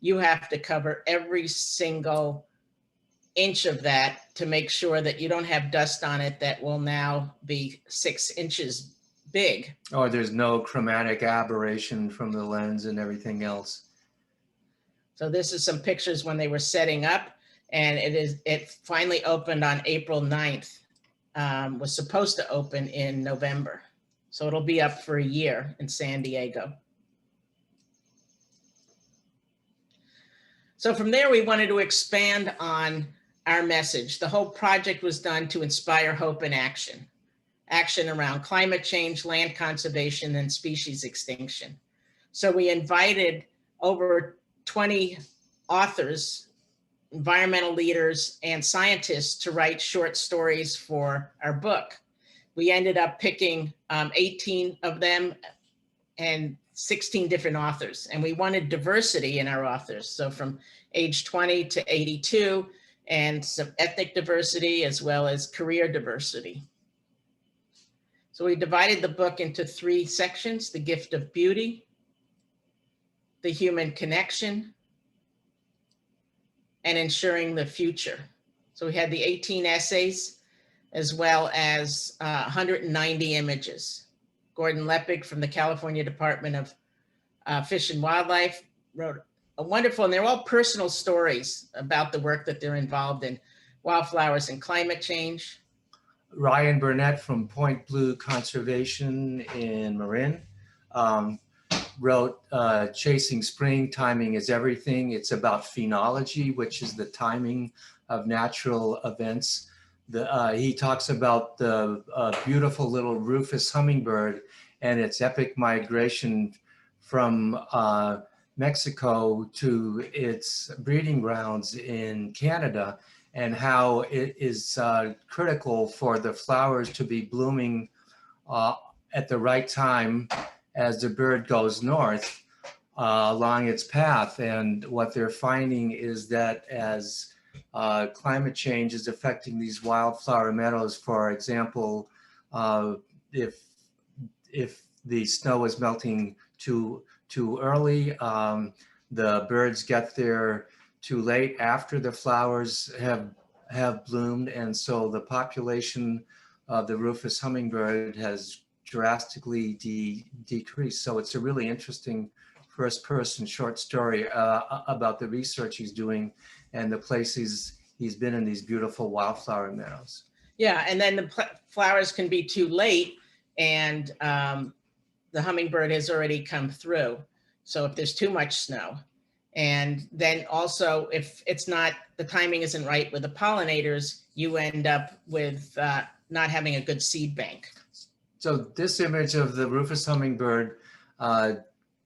you have to cover every single inch of that to make sure that you don't have dust on it that will now be 6 inches big.
Or there's no chromatic aberration from the lens and everything else.
So this is some pictures when they were setting up, and it finally opened on April 9th. Was supposed to open in November. So it'll be up for a year in San Diego. So from there, we wanted to expand on our message. The whole project was done to inspire hope and action. Action around climate change, land conservation, and species extinction. So we invited over 20 authors, environmental leaders, and scientists to write short stories for our book. We ended up picking 18 of them and 16 different authors. And we wanted diversity in our authors. So from age 20 to 82, and some ethnic diversity as well as career diversity. So we divided the book into 3 sections: the gift of beauty, the human connection, and ensuring the future. So we had the 18 essays as well as 190 images. Gordon Leppick from the California Department of Fish and Wildlife wrote a wonderful, and they're all personal stories about the work that they're involved in, wildflowers and climate change.
Ryan Burnett from Point Blue Conservation in Marin wrote Chasing Spring, Timing is Everything. It's about phenology, which is the timing of natural events. He talks about the beautiful little rufous hummingbird and its epic migration from Mexico to its breeding grounds in Canada, and how it is critical for the flowers to be blooming at the right time as the bird goes north along its path. And what they're finding is that as climate change is affecting these wildflower meadows, for example, if the snow is melting too early, the birds get there too late after the flowers have bloomed, and so the population of the rufous hummingbird has drastically decreased. So it's a really interesting first-person short story about the research he's doing and the places he's been in these beautiful wildflower meadows.
Yeah, and then the flowers can be too late, and the hummingbird has already come through. So if there's too much snow, and then also if it's not, the timing isn't right with the pollinators, you end up with not having a good seed bank.
So this image of the rufous hummingbird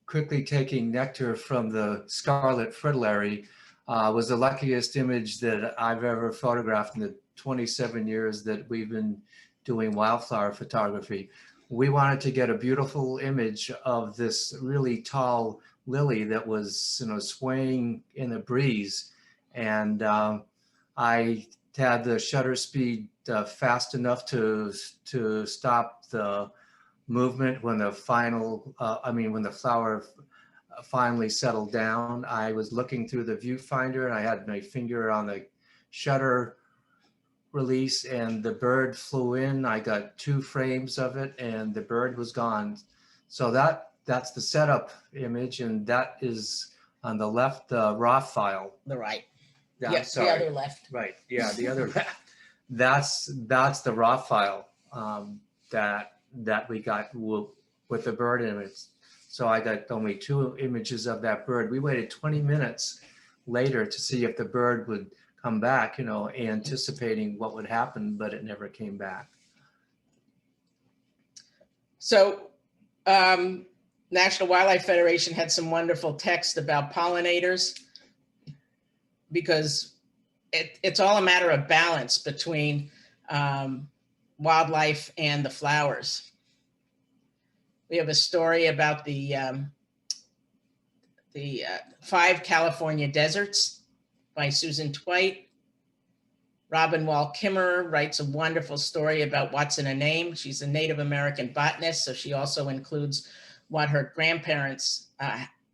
quickly taking nectar from the scarlet fritillary was the luckiest image that I've ever photographed in the 27 years that we've been doing wildflower photography. We wanted to get a beautiful image of this really tall lily that was, you know, swaying in the breeze. And I had the shutter speed fast enough to stop the movement when the final, when the flower finally settled down. I was looking through the viewfinder and I had my finger on the shutter release and the bird flew in. I got 2 frames of it and the bird was gone. So that's the setup image, and that is on the left, the raw file.
The right.
Yeah,
Yes, the other left.
Right, yeah, the other left. That's the raw file that we got with the bird image. So I got only 2 images of that bird. We waited 20 minutes later to see if the bird would come back, you know, anticipating what would happen, but it never came back.
So National Wildlife Federation had some wonderful text about pollinators, because it's all a matter of balance between wildlife and the flowers. We have a story about the 5 California deserts by Susan Twite. Robin Wall Kimmerer writes a wonderful story about what's in a name. She's a Native American botanist, so she also includes what her grandparents,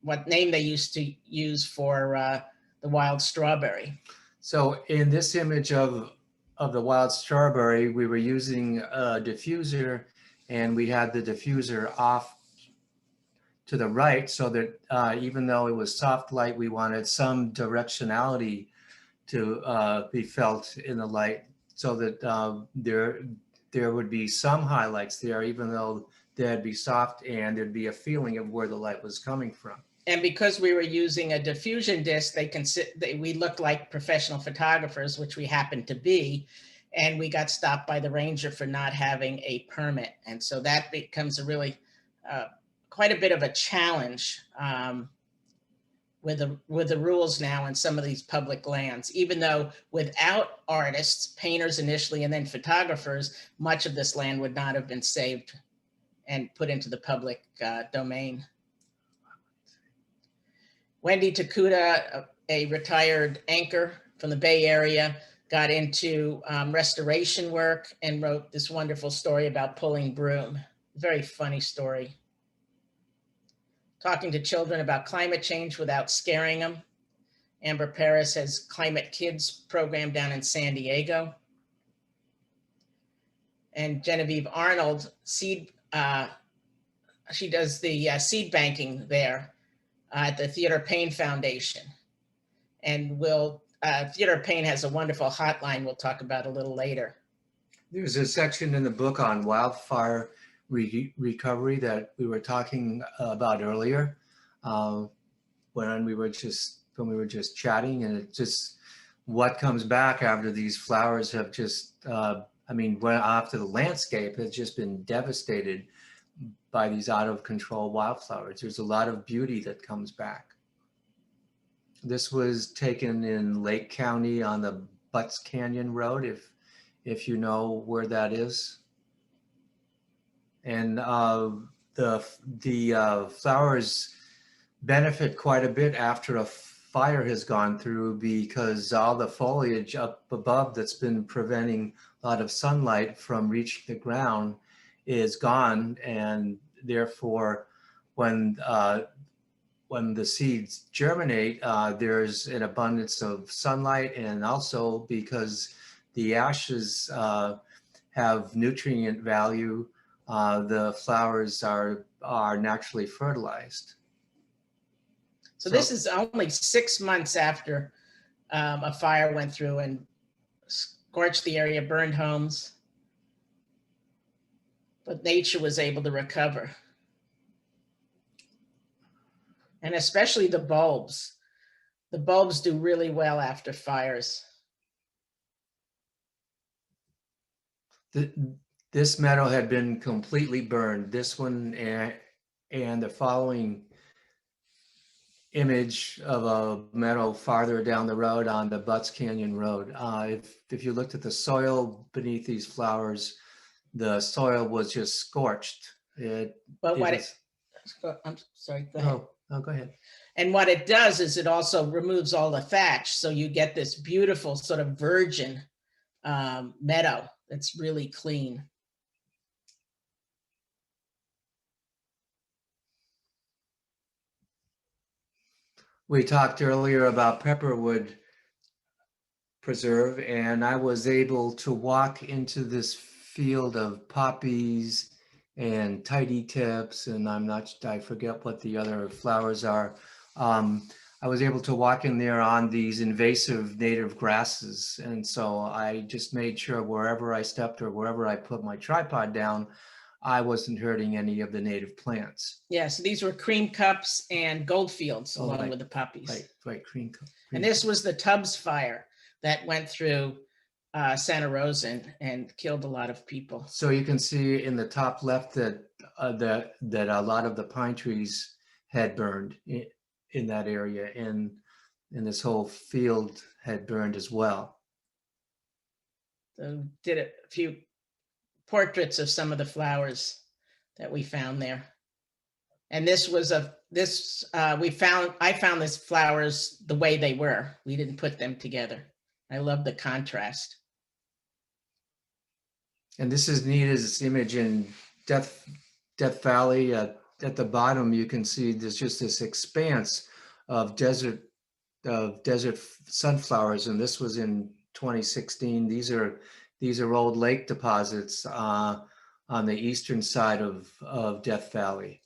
what name they used to use for the wild strawberry.
So in this image of the wild strawberry, we were using a diffuser, and we had the diffuser off to the right, so that even though it was soft light, we wanted some directionality to be felt in the light, so that there would be some highlights there, even though they'd be soft, and there'd be a feeling of where the light was coming from.
And because we were using a diffusion disc, we looked like professional photographers, which we happened to be, and we got stopped by the ranger for not having a permit. And so that becomes a really quite a bit of a challenge with the rules now in some of these public lands, even though without artists, painters initially, and then photographers, much of this land would not have been saved and put into the public domain. Wendy Takuda, a retired anchor from the Bay Area, got into restoration work and wrote this wonderful story about pulling broom. Very funny story. Talking to children about climate change without scaring them. Amber Paris has Climate Kids program down in San Diego. And Genevieve Arnold, she does the seed banking there at the Theodore Payne Foundation. And Theodore Payne has a wonderful hotline we'll talk about a little later.
There's a section in the book on wildfire recovery that we were talking about earlier when we were just chatting, and it just what comes back after these flowers have just after the landscape has just been devastated by these out of control wildflowers. There's a lot of beauty that comes back. This was taken in Lake County on the Butts Canyon Road, if you know where that is. And the flowers benefit quite a bit after a fire has gone through, because all the foliage up above that's been preventing a lot of sunlight from reaching the ground is gone, and therefore when the seeds germinate, there's an abundance of sunlight, and also because the ashes have nutrient value, the flowers are naturally fertilized.
So this is only 6 months after a fire went through and scorched the area, burned homes, but nature was able to recover. And especially the bulbs. The bulbs do really well after fires.
This meadow had been completely burned. This one and the following image of a meadow farther down the road on the Butts Canyon Road. If you looked at the soil beneath these flowers, the soil was just scorched.
But I'm sorry, go ahead.
Oh, go ahead.
And what it does is it also removes all the thatch. So you get this beautiful sort of virgin meadow that's really clean.
We talked earlier about Pepperwood Preserve, and I was able to walk into this field of poppies and tidy tips, and I forget what the other flowers are. I was able to walk in there on these invasive native grasses. And so I just made sure wherever I stepped or wherever I put my tripod down, I wasn't hurting any of the native plants.
Yeah, so these were cream cups and goldfields along
right,
with the poppies.
Right, cream cup.
And this was the Tubbs fire that went through Santa Rosa and killed a lot of people.
So you can see in the top left that a lot of the pine trees had burned in that area, and this whole field had burned as well.
So did a few portraits of some of the flowers that we found there. And this was I found these flowers the way they were. We didn't put them together. I love the contrast.
And this is Nita's image in Death Valley. At the bottom, you can see there's just this expanse of desert sunflowers, and this was in 2016. These are old lake deposits on the eastern side of Death Valley.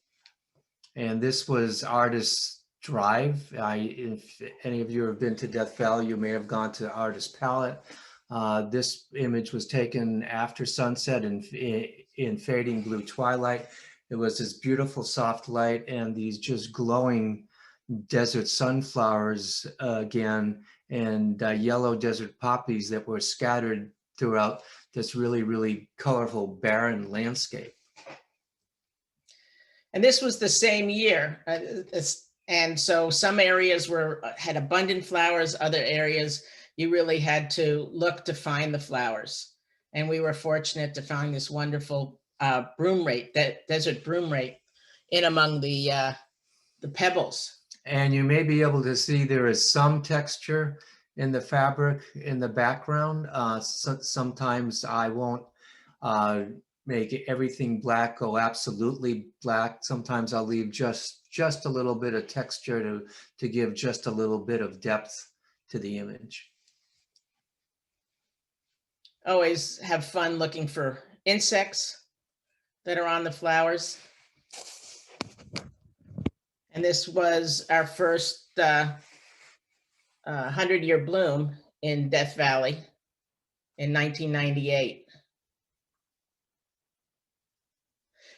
And this was Artist Drive. If any of you have been to Death Valley, you may have gone to Artist Palette. This image was taken after sunset in fading blue twilight. It was this beautiful soft light and these just glowing desert sunflowers again, and yellow desert poppies that were scattered throughout this really, really colorful, barren landscape.
And this was the same year. And so some areas had abundant flowers, other areas you really had to look to find the flowers. And we were fortunate to find this wonderful desert broomrape in among the pebbles.
And you may be able to see there is some texture in the fabric in the background. Sometimes I won't make everything black go absolutely black. Sometimes I'll leave just a little bit of texture to give just a little bit of depth to the image.
Always have fun looking for insects that are on the flowers. And this was our first 100-year bloom in Death Valley in 1998.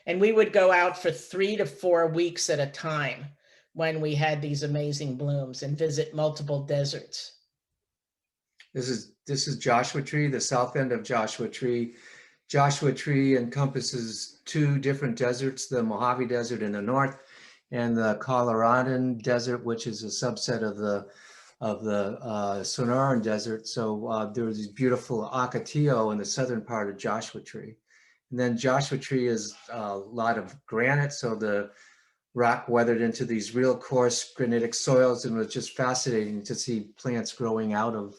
And we would go out for 3 to 4 weeks at a time when we had these amazing blooms and visit multiple deserts.
This is Joshua Tree, the south end of Joshua Tree. Joshua Tree encompasses 2 different deserts, the Mojave Desert in the north and the Coloradan Desert, which is a subset of the Sonoran Desert. So there was this beautiful Ocotillo in the southern part of Joshua Tree. And then Joshua Tree is a lot of granite, so the rock weathered into these real coarse granitic soils, and it was just fascinating to see plants growing out of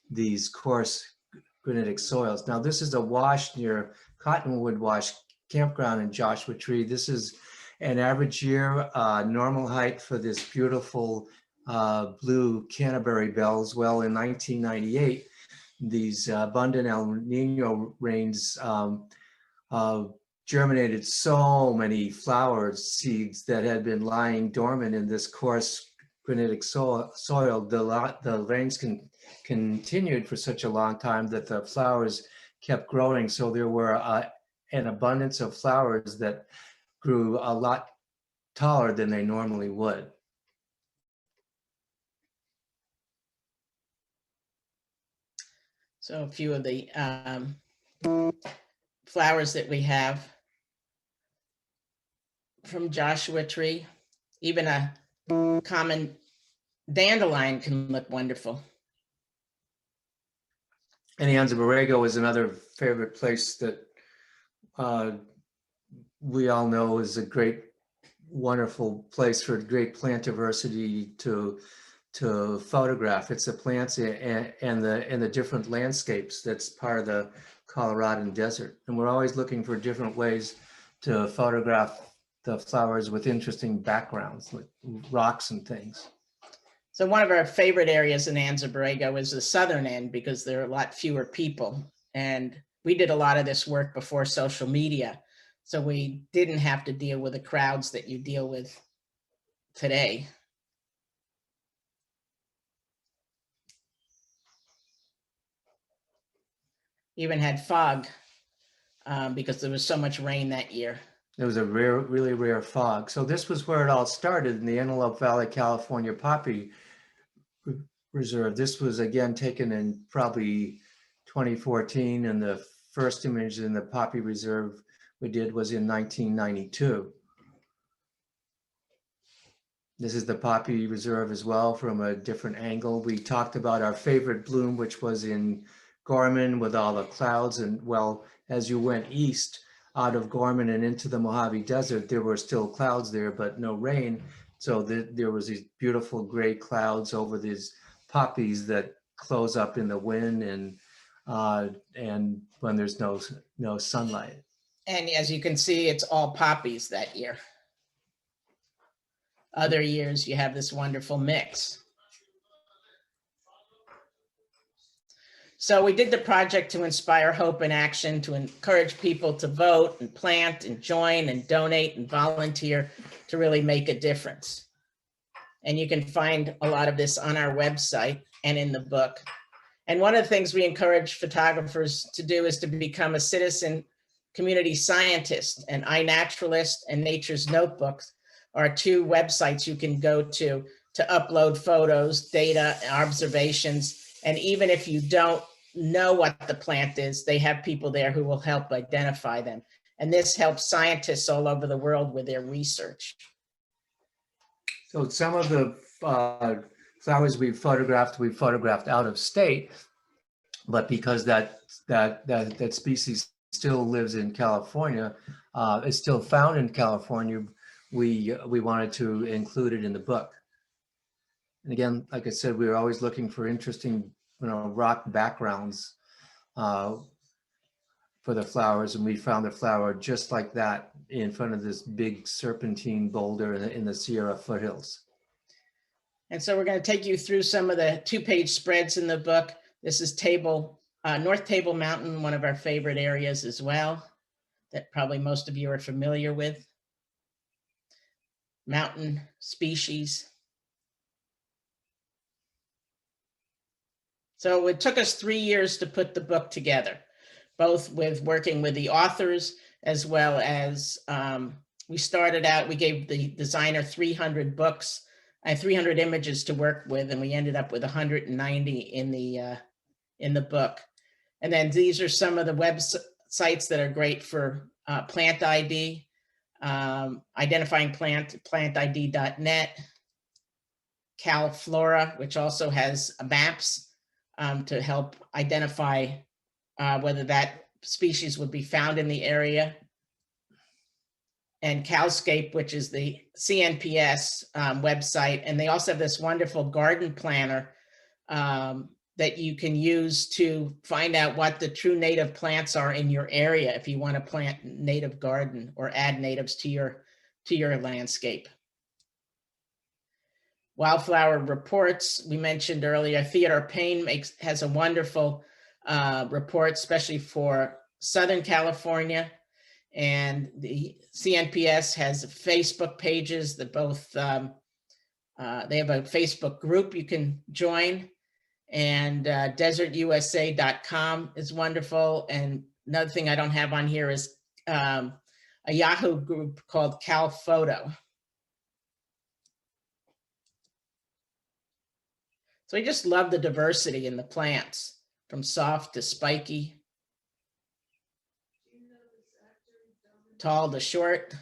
these coarse granitic soils. Now this is a wash near Cottonwood Wash Campground in Joshua Tree. This is an average year normal height for this beautiful blue Canterbury bells. Well, in 1998, these abundant El Nino rains germinated so many flower seeds that had been lying dormant in this coarse granitic soil. The rains continued for such a long time that the flowers kept growing. So there were an abundance of flowers that grew a lot taller than they normally would.
So a few of the flowers that we have from Joshua tree. Even a common dandelion can look wonderful.
And Anza Borrego is another favorite place that we all know is a great, wonderful place for great plant diversity to photograph. It's the plants and the different landscapes that's part of the Coloradan desert. And we're always looking for different ways to photograph the flowers with interesting backgrounds, like rocks and things.
So one of our favorite areas in Anza Borrego is the southern end because there are a lot fewer people. And we did a lot of this work before social media. So we didn't have to deal with the crowds that you deal with today. Even had fog because there was so much rain that year.
It was a really rare fog. So this was where it all started in the Antelope Valley, California Poppy Reserve. This was again taken in probably 2014, and the first image in the Poppy Reserve we did was in 1992. This is the Poppy Reserve as well from a different angle. We talked about our favorite bloom, which was in Gorman with all the clouds. And well, as you went east out of Gorman and into the Mojave Desert, there were still clouds there, but no rain. So there was these beautiful gray clouds over these poppies that close up in the wind and when there's no sunlight.
And as you can see, it's all poppies that year. Other years you have this wonderful mix. So we did the project to inspire hope and action, to encourage people to vote and plant and join and donate and volunteer to really make a difference. And you can find a lot of this on our website and in the book. And one of the things we encourage photographers to do is to become a citizen community scientist, and iNaturalist and Nature's Notebooks are two websites you can go to upload photos, data, observations. And even if you don't know what the plant is, they have people there who will help identify them. And this helps scientists all over the world with their research.
So some of the flowers we've photographed out of state, but because that species still lives in California, is still found in California, we wanted to include it in the book. And again, like I said, we were always looking for interesting, rock backgrounds for the flowers, and we found the flower just like that in front of this big serpentine boulder in the Sierra foothills.
And so we're going to take you through some of the 2-page spreads in the book. This is North Table Mountain, one of our favorite areas as well, that probably most of you are familiar with. Mountain species. So it took us 3 years to put the book together, both with working with the authors as well as we started out, we gave the designer 300 books and 300 images to work with, and we ended up with 190 in the book. And then these are some of the websites that are great for plant ID, identifying plantid.net, CalFlora, which also has maps to help identify whether that species would be found in the area, and Calscape, which is the CNPS website. And they also have this wonderful garden planner that you can use to find out what the true native plants are in your area if you want to plant native garden or add natives to your landscape. Wildflower reports, we mentioned earlier, Theodore Payne has a wonderful report, especially for Southern California. And the CNPS has Facebook pages that both, they have a Facebook group you can join, and desertusa.com is wonderful. And another thing I don't have on here is a Yahoo group called CalPhoto. So I just love the diversity in the plants, from soft to spiky, tall to short.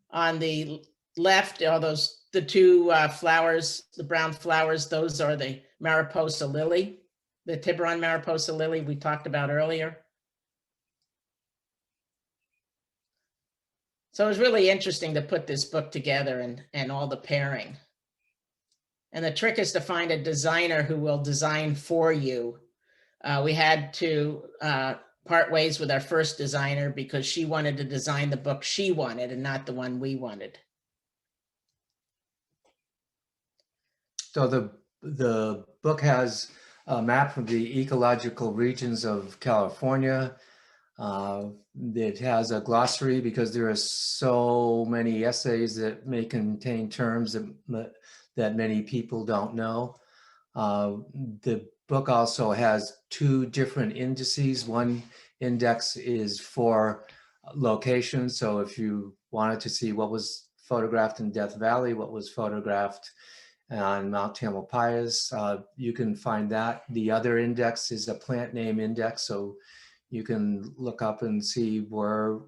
On the left are the two flowers, the brown flowers. Those are the Mariposa lily, the Tiburon Mariposa lily we talked about earlier. So it was really interesting to put this book together and all the pairing. And the trick is to find a designer who will design for you. We had to part ways with our first designer because she wanted to design the book she wanted and not the one we wanted.
So the book has a map of the ecological regions of California. It has a glossary because there are so many essays that may contain terms that many people don't know. The book also has two different indices. One index is for locations. So if you wanted to see what was photographed in Death Valley, what was photographed on Mount Tamalpais, you can find that. The other index is a plant name index. So you can look up and see where,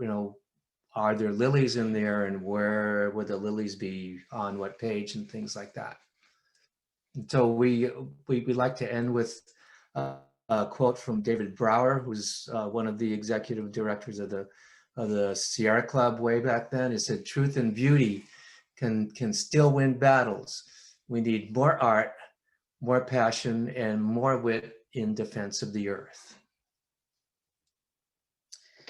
are there lilies in there and where would the lilies be on what page and things like that. So we like to end with a quote from David Brower, who's one of the executive directors of the Sierra Club way back then. He said, "Truth and beauty can still win battles. We need more art, more passion, and more wit in defense of the earth."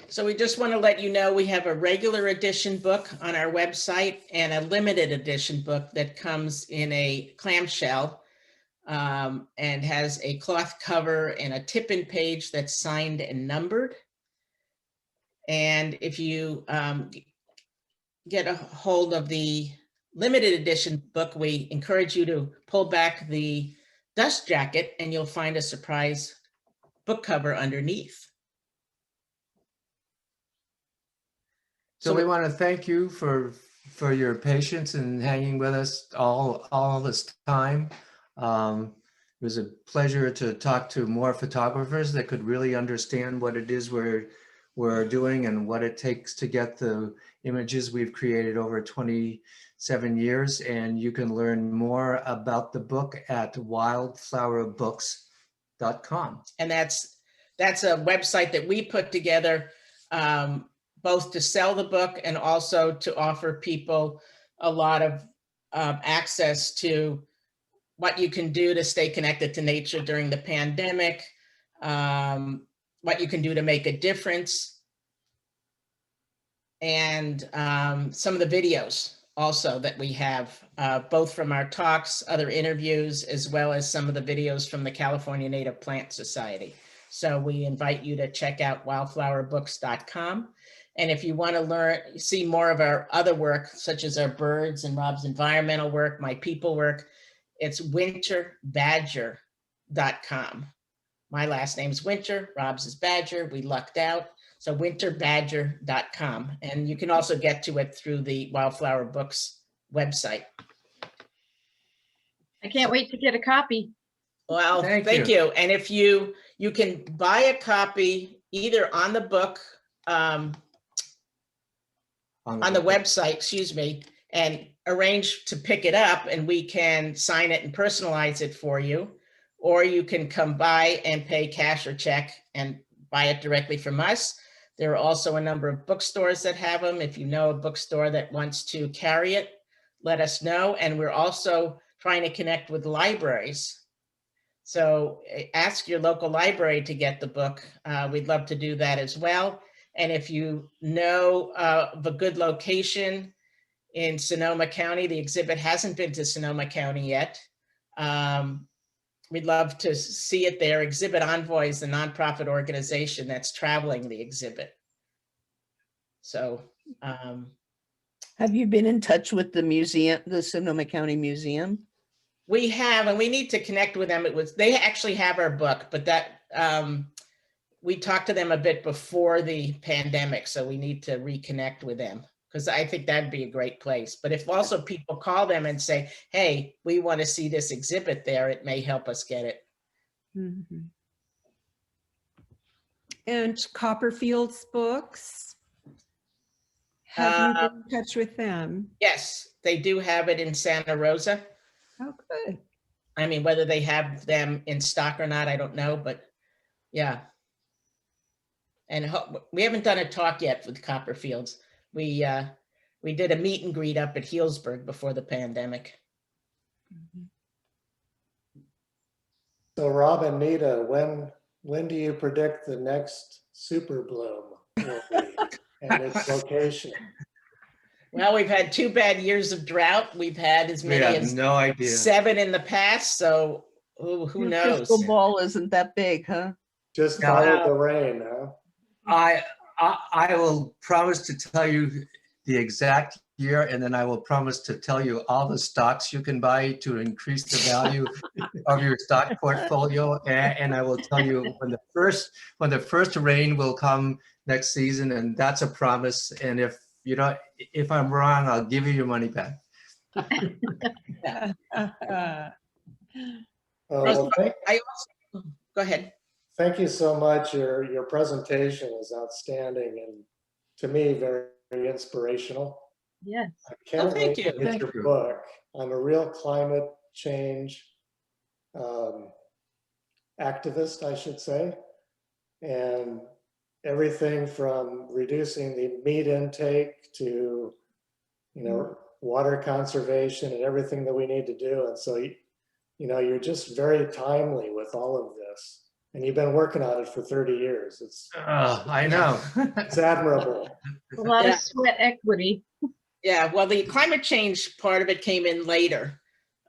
So we just want to let you know we have a regular edition book on our website and a limited edition book that comes in a clamshell and has a cloth cover and a tip-in page that's signed and numbered. And if you get a hold of the limited edition book, we encourage you to pull back the dust jacket and you'll find a surprise book cover underneath.
So we want to thank you for your patience and hanging with us all this time. It was a pleasure to talk to more photographers that could really understand what it is we're doing and what it takes to get the images we've created over 27 years. And you can learn more about the book at wildflowerbooks.com.
And that's a website that we put together both to sell the book and also to offer people a lot of access to what you can do to stay connected to nature during the pandemic, what you can do to make a difference, and some of the videos also that we have, both from our talks, other interviews, as well as some of the videos from the California Native Plant Society. So we invite you to check out wildflowerbooks.com. And if you want to see more of our other work, such as our birds and Rob's environmental work, my people work, it's winterbadger.com. My last name's Winter, Rob's is Badger. We lucked out. So winterbadger.com. And you can also get to it through the Wildflower Books website.
I can't wait to get a copy.
Well, thank you. And if you can buy a copy either on the book, on the website, excuse me, and arrange to pick it up and we can sign it and personalize it for you. Or you can come by and pay cash or check and buy it directly from us. There are also a number of bookstores that have them. If you know a bookstore that wants to carry it, let us know. And we're also trying to connect with libraries. So ask your local library to get the book. We'd love to do that as well. And if you know of a good location in Sonoma County, the exhibit hasn't been to Sonoma County yet. We'd love to see it there. Exhibit Envoy is the nonprofit organization that's traveling the exhibit. So.
Have you been in touch with the museum, the Sonoma County Museum?
We have, and we need to connect with them. They actually have our book, but that we talked to them a bit before the pandemic, so we need to reconnect with them because I think that'd be a great place. But if also people call them and say, hey, we want to see this exhibit there, it may help us get it.
Mhm. And Copperfield's books, have you been in touch with them?
Yes, they do have it in Santa Rosa.
Oh, good.
I mean, whether they have them in stock or not, I don't know, but yeah. And we haven't done a talk yet with Copperfields. We did a meet and greet up at Healdsburg before the pandemic.
So Rob and Nita, when do you predict the next super bloom will be and its location?
Well, we've had 2 bad years of drought. We've had as
We
many
have
as
no idea.
7 in the past. So who
Your
knows?
crystal ball isn't that big, huh?
Just
Yeah.
follow the rain, huh?
I will promise to tell you the exact year, and then I will promise to tell you all the stocks you can buy to increase the value of your stock portfolio. And I will tell you when the first rain will come next season, and that's a promise. And if I'm wrong, I'll give you your money back.
Well,
I also, go ahead.
thank you so much. Your presentation was outstanding and to me very, very inspirational.
Yes.
I can't
thank
wait
you.
to get
Thank
your
you.
book. I'm a real climate change activist, I should say. And everything from reducing the meat intake to, water conservation and everything that we need to do. And so, you're just very timely with all of this. And you've been working on it for 30 years.
I know.
It's admirable.
A lot
Yeah.
of sweat equity.
Yeah, well, the climate change part of it came in later,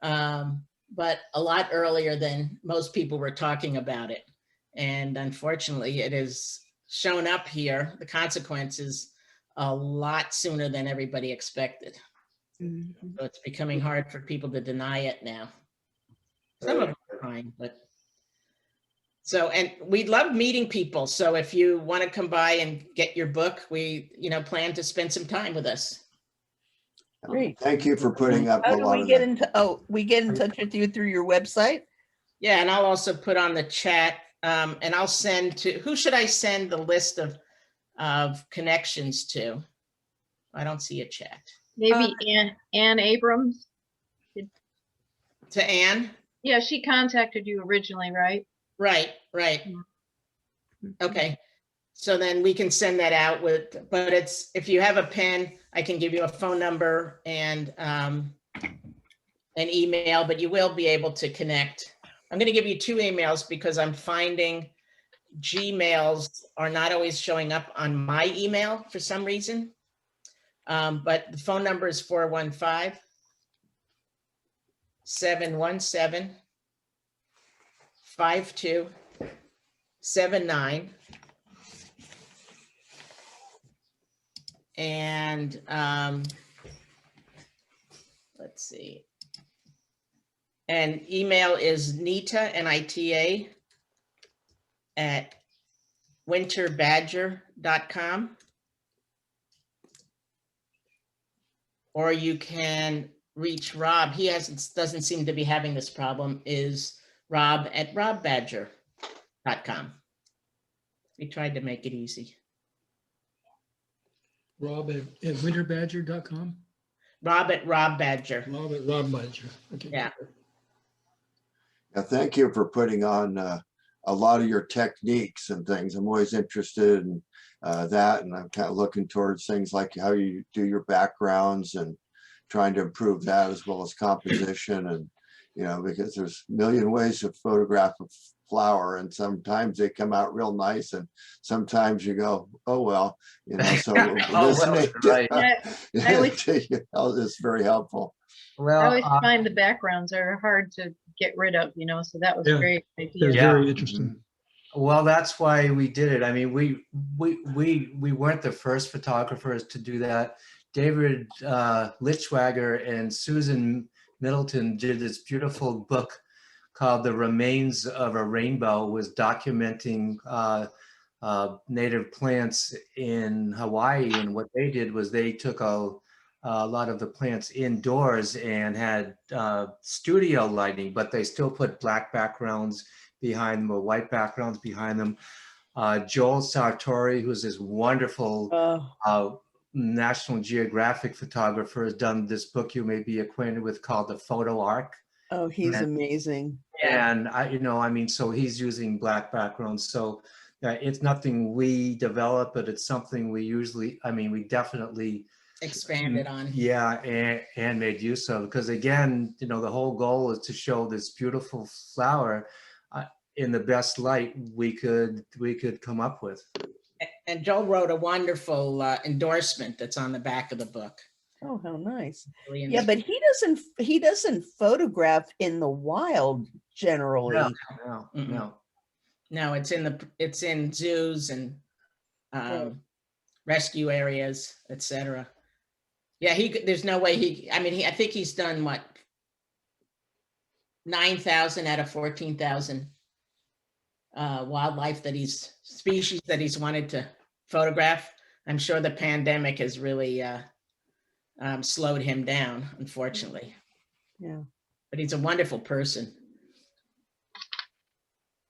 but a lot earlier than most people were talking about it. And unfortunately, it has shown up here, the consequences, a lot sooner than everybody expected.
Mhm.
So it's becoming hard for people to deny it now. Some of them are fine, but. So, and we love meeting people. So if you want to come by and get your book, we, plan to spend some time with us.
Great.
Thank you for putting up
How
a
do
lot
we
of
get
that.
we get in touch with you through your website?
Yeah, and I'll also put on the chat, and I'll send to, who should I send the list of connections to? I don't see a chat.
Maybe Ann Abrams.
To Anne?
Yeah, she contacted you originally, right?
Right. Okay. So then we can send that out but if you have a pen, I can give you a phone number and an email, but you will be able to connect. I'm going to give you 2 emails because I'm finding Gmails are not always showing up on my email for some reason. But the phone number is 415-717-5279. And let's see. And email is Nita, Nita, at winterbadger.com. Or you can reach Rob. He doesn't seem to be having this problem, is Rob at robbadger.com. We tried to make it easy.
Rob at winterbadger.com?
Rob at robbadger.
Rob at Rob Badger. Okay.
Yeah.
Yeah, thank you for putting on a lot of your techniques and things. I'm always interested in that, and I'm kind of looking towards things like how you do your backgrounds and trying to improve that, as well as composition. And because there's a million ways to photograph a flower, and sometimes they come out real nice, and sometimes you go, oh well, so listening
right.
to you is very helpful.
Well,
I always find the backgrounds are hard to get rid of, so that was
Yeah.
great.
It
idea.
was
Yeah.
very interesting.
well, that's why we did it. I mean, we weren't the first photographers to do that. David Lichwager and Susan Middleton did this beautiful book called The Remains of a Rainbow, was documenting native plants in Hawaii. And what they did was they took a lot of the plants indoors and had studio lighting, but they still put black backgrounds behind them, or white backgrounds behind them. Joel Sartori, who's this wonderful National Geographic photographer, has done this book you may be acquainted with called The Photo Arc.
Oh, he's amazing.
And I mean, so he's using black backgrounds. So it's nothing we develop, but it's something we usually, we definitely
Expanded on.
Yeah, and made use of, because again, the whole goal is to show this beautiful flower in the best light we could come up with.
And Joel wrote a wonderful endorsement that's on the back of the book.
Oh, how nice.
Really
Yeah, but he doesn't photograph in the wild generally.
No, it's in zoos and rescue areas, etc. Yeah, there's no way I think he's done what, 9,000 out of 14,000 wildlife species that he's wanted to photograph. I'm sure the pandemic has really slowed him down, unfortunately.
Yeah.
But he's a wonderful person.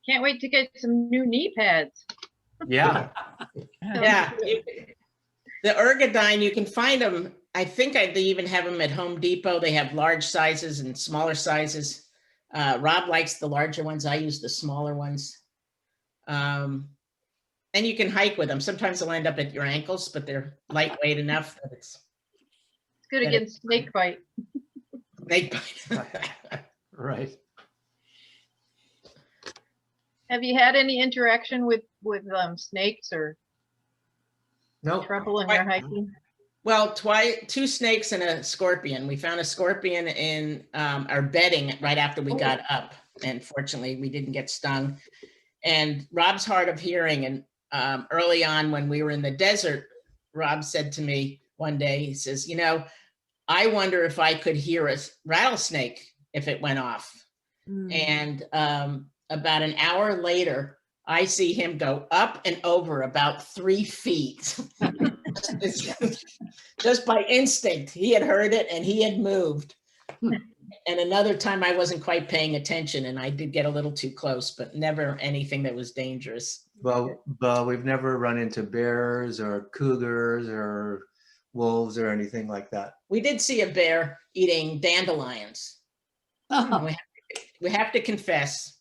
Can't wait to get some new knee pads.
Yeah.
Yeah. The ergodyne, you can find them. I think they even have them at Home Depot. They have large sizes and smaller sizes. Rob likes the larger ones. I use the smaller ones. And you can hike with them. Sometimes they'll end up at your ankles, but they're lightweight enough that it's
Good against snake bite.
snake bite.
Right.
Have you had any interaction with snakes or
No.
trouble in your hiking?
Well, two snakes and a scorpion. We found a scorpion in our bedding right after we got up. And fortunately, we didn't get stung. And Rob's hard of hearing. And early on when we were in the desert, Rob said to me one day, he says, I wonder if I could hear a rattlesnake if it went off. And about an hour later, I see him go up and over about 3 feet. Just by instinct, he had heard it and he had moved. And another time I wasn't quite paying attention and I did get a little too close, but never anything that was dangerous.
Well, we've never run into bears or cougars or wolves or anything like that.
We did see a bear eating dandelions. We have to confess,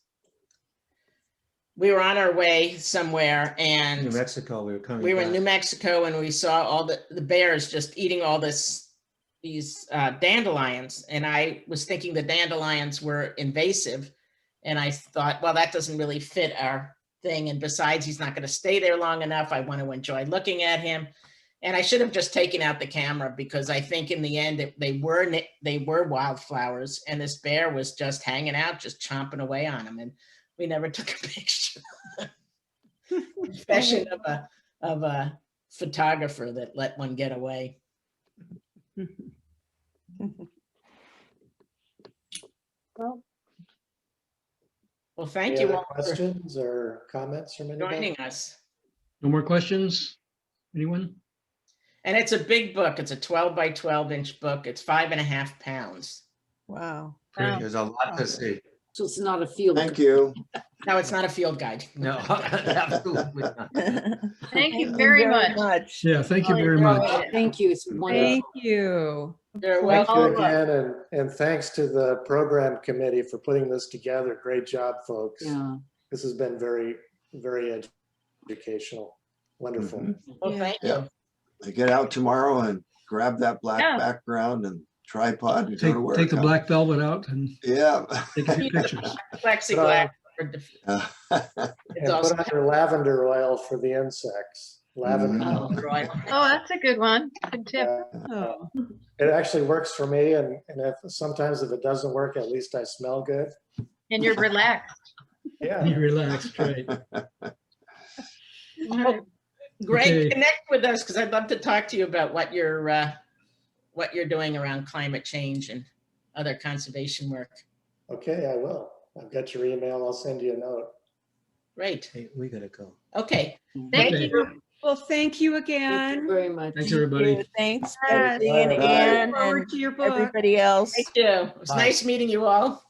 we were on our way somewhere and
New Mexico, we were coming
we were in
back.
New Mexico and we saw all the bears just eating all these dandelions. And I was thinking the dandelions were invasive. And I thought, well, that doesn't really fit our thing. And besides, he's not going to stay there long enough. I want to enjoy looking at him. And I should have just taken out the camera because I think in the end they were wildflowers and this bear was just hanging out, just chomping away on them. And we never took a picture. Confession of a photographer that let one get away. Well, thank
Any
you
other
all for
questions or comments from anybody?
joining us.
No more questions? Anyone?
And it's a big book. It's a 12 by 12 inch book. It's 5.5 pounds.
Wow.
Wow.
There's a lot to see.
So it's not a field.
Thank you.
No, it's not a field guide.
No, absolutely not.
Thank you very much.
Yeah, thank you very much.
Thank you. It's wonderful.
Thank you.
You're
Thank
welcome.
you again, and thanks to the program committee for putting this together. Great job, folks.
Yeah.
This has been very, very educational. Wonderful.
Mm-hmm.
Well, thank
Yeah.
you.
Get out tomorrow and grab that black
Yeah.
background and tripod and go to work.
Take the black velvet out and
Yeah.
take a few pictures.
Plexiglass. It's
And
also
put on your lavender oil for the insects. Lavender.
Mhm.
Oh, that's a good one. Good tip.
Oh,
It actually works for me, and sometimes if it doesn't work, at least I smell good.
And you're relaxed.
Yeah.
Be relaxed, right?
Greg,
Okay.
connect with us because I'd love to talk to you about what you're doing around climate change and other conservation work.
Okay, I will. I've got your email. I'll send you a note.
Great.
Hey, we gotta go.
Okay.
Thank
Okay.
you.
well, thank you
Thank you
again.
very much.
Thanks, everybody.
Thanks,
Yes.
Betsy and
Bye.
Ann
Forward
and
to your book.
everybody else.
Thank you. It was
Bye.
nice meeting you all.